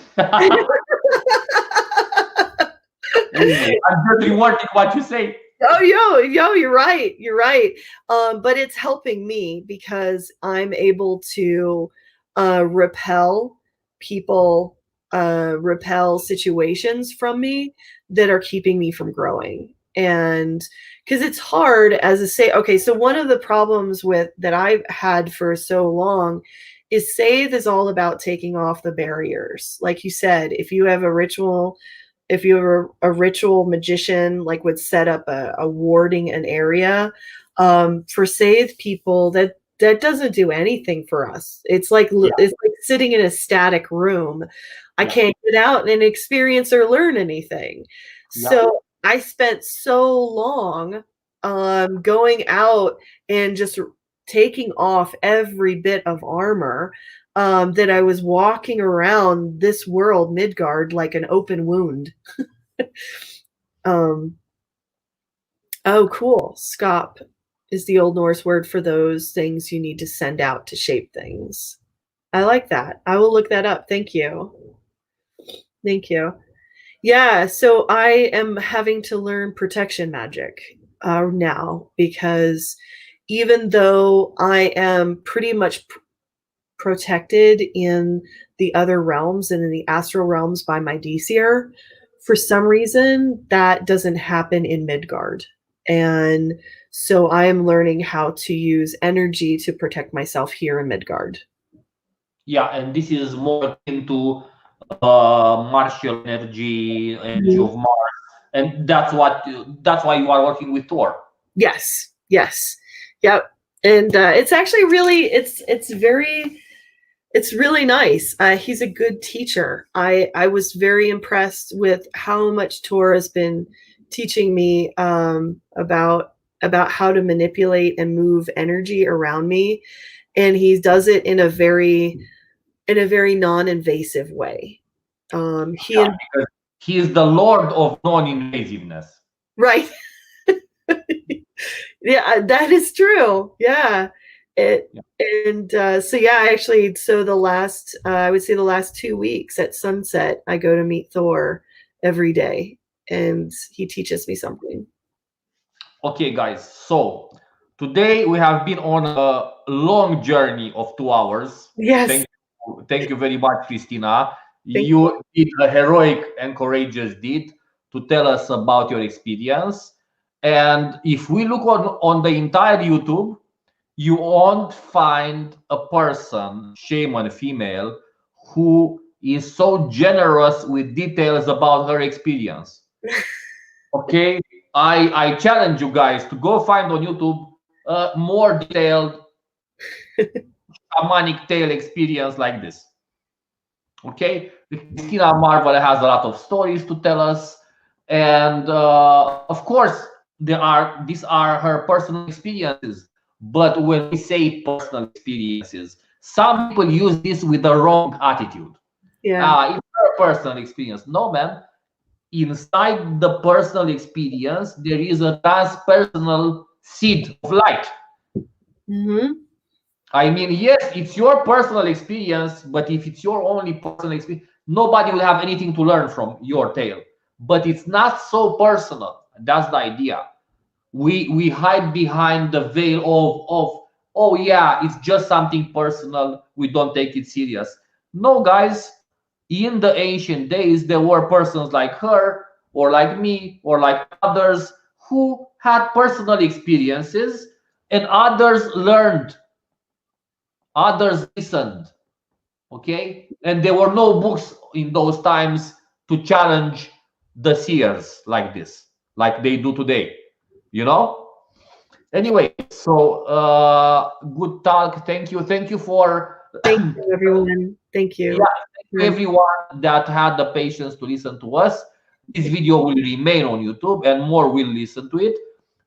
Anyway, I'm just rewording what you say. Oh, you're right. You're right. But it's helping me because I'm able to repel people, repel situations from me that are keeping me from growing. And because it's hard okay, so one of the problems that I've had for so long is Sathe is all about taking off the barriers. Like you said, if you have a ritual, if you're a ritual magician, like would set up a warding an area, for Sathe people, that doesn't do anything for us. It's like sitting in a static room. I can't get out and experience or learn anything. So I spent so long going out and just taking off every bit of armor, that I was walking around this world, Midgard, like an open wound. Oh, cool. Skop is the Old Norse word for those things you need to send out to shape things. I like that. I will look that up. Thank you. Thank you. Yeah, so I am having to learn protection magic now, because even though I am pretty much protected in the other realms and in the astral realms by my DCR, for some reason that doesn't happen in Midgard. And so I am learning how to use energy to protect myself here in Midgard. Yeah, and this is more into martial energy of Mars, and that's why you are working with Thor. Yes. Yep. And it's actually really, it's It's really nice. He's a good teacher. I was very impressed with how much Tor has been teaching me about how to manipulate and move energy around me, and he does it in a very non-invasive way. Yeah, because he is the Lord of non-invasiveness. Right. Yeah, that is true. Yeah. So yeah, actually, so the last, I would say the last 2 weeks at sunset, I go to meet Thor every day, and he teaches me something. Okay, guys. So today we have been on a long journey of 2 hours. Yes. Thank you very much, Christina. Thank you. You did a heroic and courageous deed to tell us about your experience. And if we look on the entire YouTube, you won't find a person, shaman, female, who is so generous with details about her experience. Okay, I challenge you guys to go find on YouTube more detailed shamanic tale experience like this. Okay, Christina Marvel has a lot of stories to tell us, and of course, these are her personal experiences. But when we say personal experiences, some people use this with the wrong attitude. Yeah. It's her personal experience. No, man. Inside the personal experience, there is a transpersonal seed of light. Mm-hmm. I mean, yes, it's your personal experience, but if it's your only personal experience, nobody will have anything to learn from your tale. But it's not so personal. That's the idea. We hide behind the veil of oh yeah, it's just something personal. We don't take it serious. No, guys, in the ancient days, there were persons like her or like me or like others who had personal experiences, and others learned, others listened. Okay, and there were no books in those times to challenge the seers like this, like they do today, you know. Anyway, so good talk. Thank you for Thank you, everyone. Thank you. yeah, thank you everyone that had the patience to listen to us. This video will remain on YouTube and more will listen to it.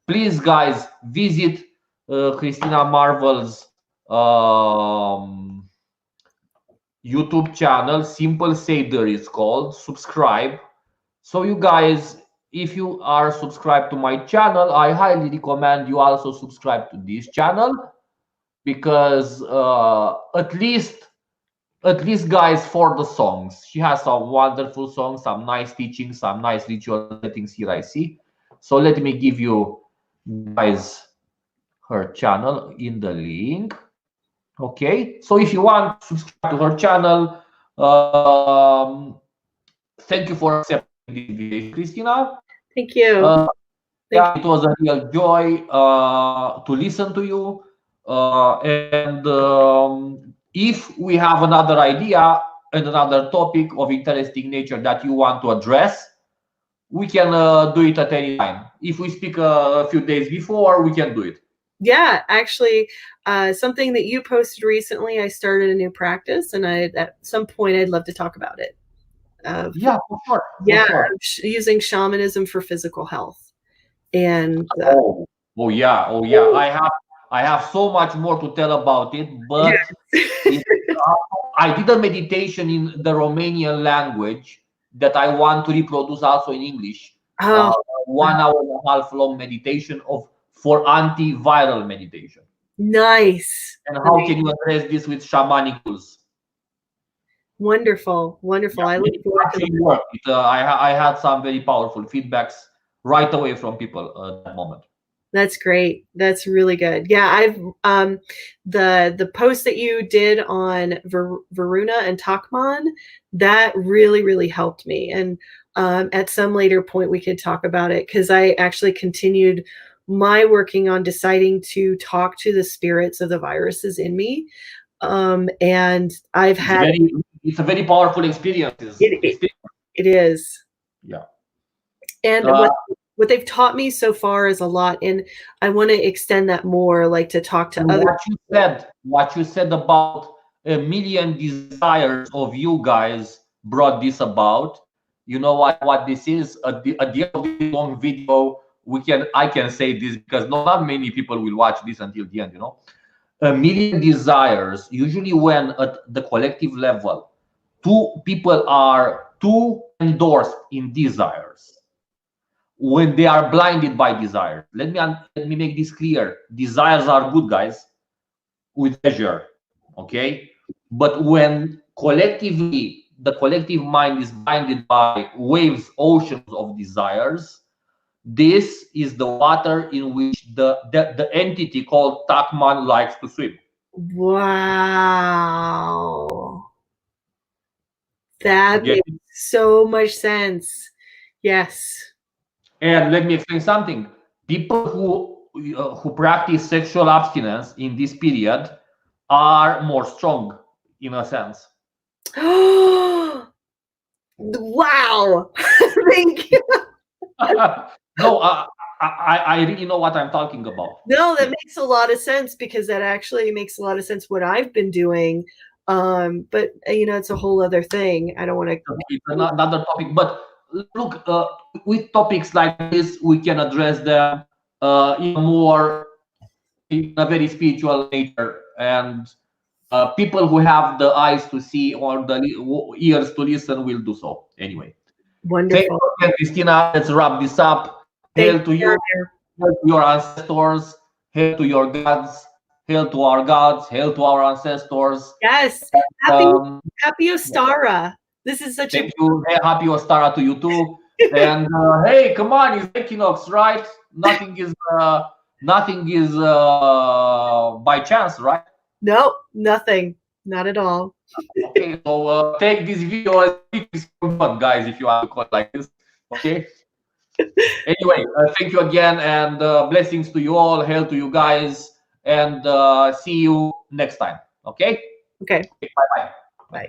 Please, guys, visit Christina Marvel's YouTube channel. Simple Seder is called. Subscribe. So you guys, if you are subscribed to my channel, I highly recommend you also subscribe to this channel, because at least guys, for the songs, she has some wonderful songs, some nice teachings, some nice ritual settings here I see. So let me give you guys her channel in the link. Okay, so if you want to subscribe to her channel, thank you for accepting this invitation, Christina. Thank you. Yeah, it was a real joy to listen to you. And if we have another idea and another topic of interesting nature that you want to address, we can do it at any time. If we speak a few days before, we can do it. Yeah, actually, something that you posted recently, I started a new practice, and at some point I'd love to talk about it. Yeah, for sure. Using shamanism for physical health. And oh yeah, I have so much more to tell about it, but I did a meditation in the Romanian language that I want to reproduce also in English. 1 hour and a half long meditation for antiviral meditation. Nice. And how can you address this with shamanic tools? Wonderful. Yeah, I look forward to it. I had some very powerful feedbacks right away from people at that moment. That's great. That's really good. Yeah, I've the post that you did on Varuna and Takman, that really helped me. And at some later point we could talk about it, because I actually continued my working on deciding to talk to the spirits of the viruses in me. And it's a very powerful experience. It is. Yeah. And what they've taught me so far is a lot, and I want to extend that more, like to talk to others. What you said about a million desires of you guys brought this about. You know what this is? At the end of this long video, I can say this because not many people will watch this until the end. A million desires. Usually, when at the collective level, two people are too endorsed in desires, when they are blinded by desire. Let me make this clear. Desires are good, guys, with pleasure, okay? But when collectively the collective mind is blinded by waves, oceans of desires, this is the water in which the entity called Takman likes to swim. Wow. That makes so much sense. Yes. And let me explain something. People who practice sexual abstinence in this period are more strong, in a sense. Wow. Thank you. No, I really know what I'm talking about. No, that makes a lot of sense, because that actually makes a lot of sense what I've been doing. But it's a whole other thing. I don't want to. It's another topic. But look, with topics like this, we can address them in a very spiritual nature, and people who have the eyes to see or the ears to listen will do so. Anyway. Wonderful. Thank you again, Christina. Let's wrap this up. Hail to you, hail to your ancestors, hail to your gods, hail to our gods, hail to our ancestors. Yes. Happy Ostara. This is such Thank you. Hey, happy Ostara to you too. And hey, come on, it's equinox, right? Nothing is by chance, right? No, nothing. Not at all. Okay, so take this video as fun, guys, if you want to call it like this. Okay. Anyway, thank you again, and blessings to you all. Hail to you guys, and see you next time. Okay. Okay. Bye-bye. Bye.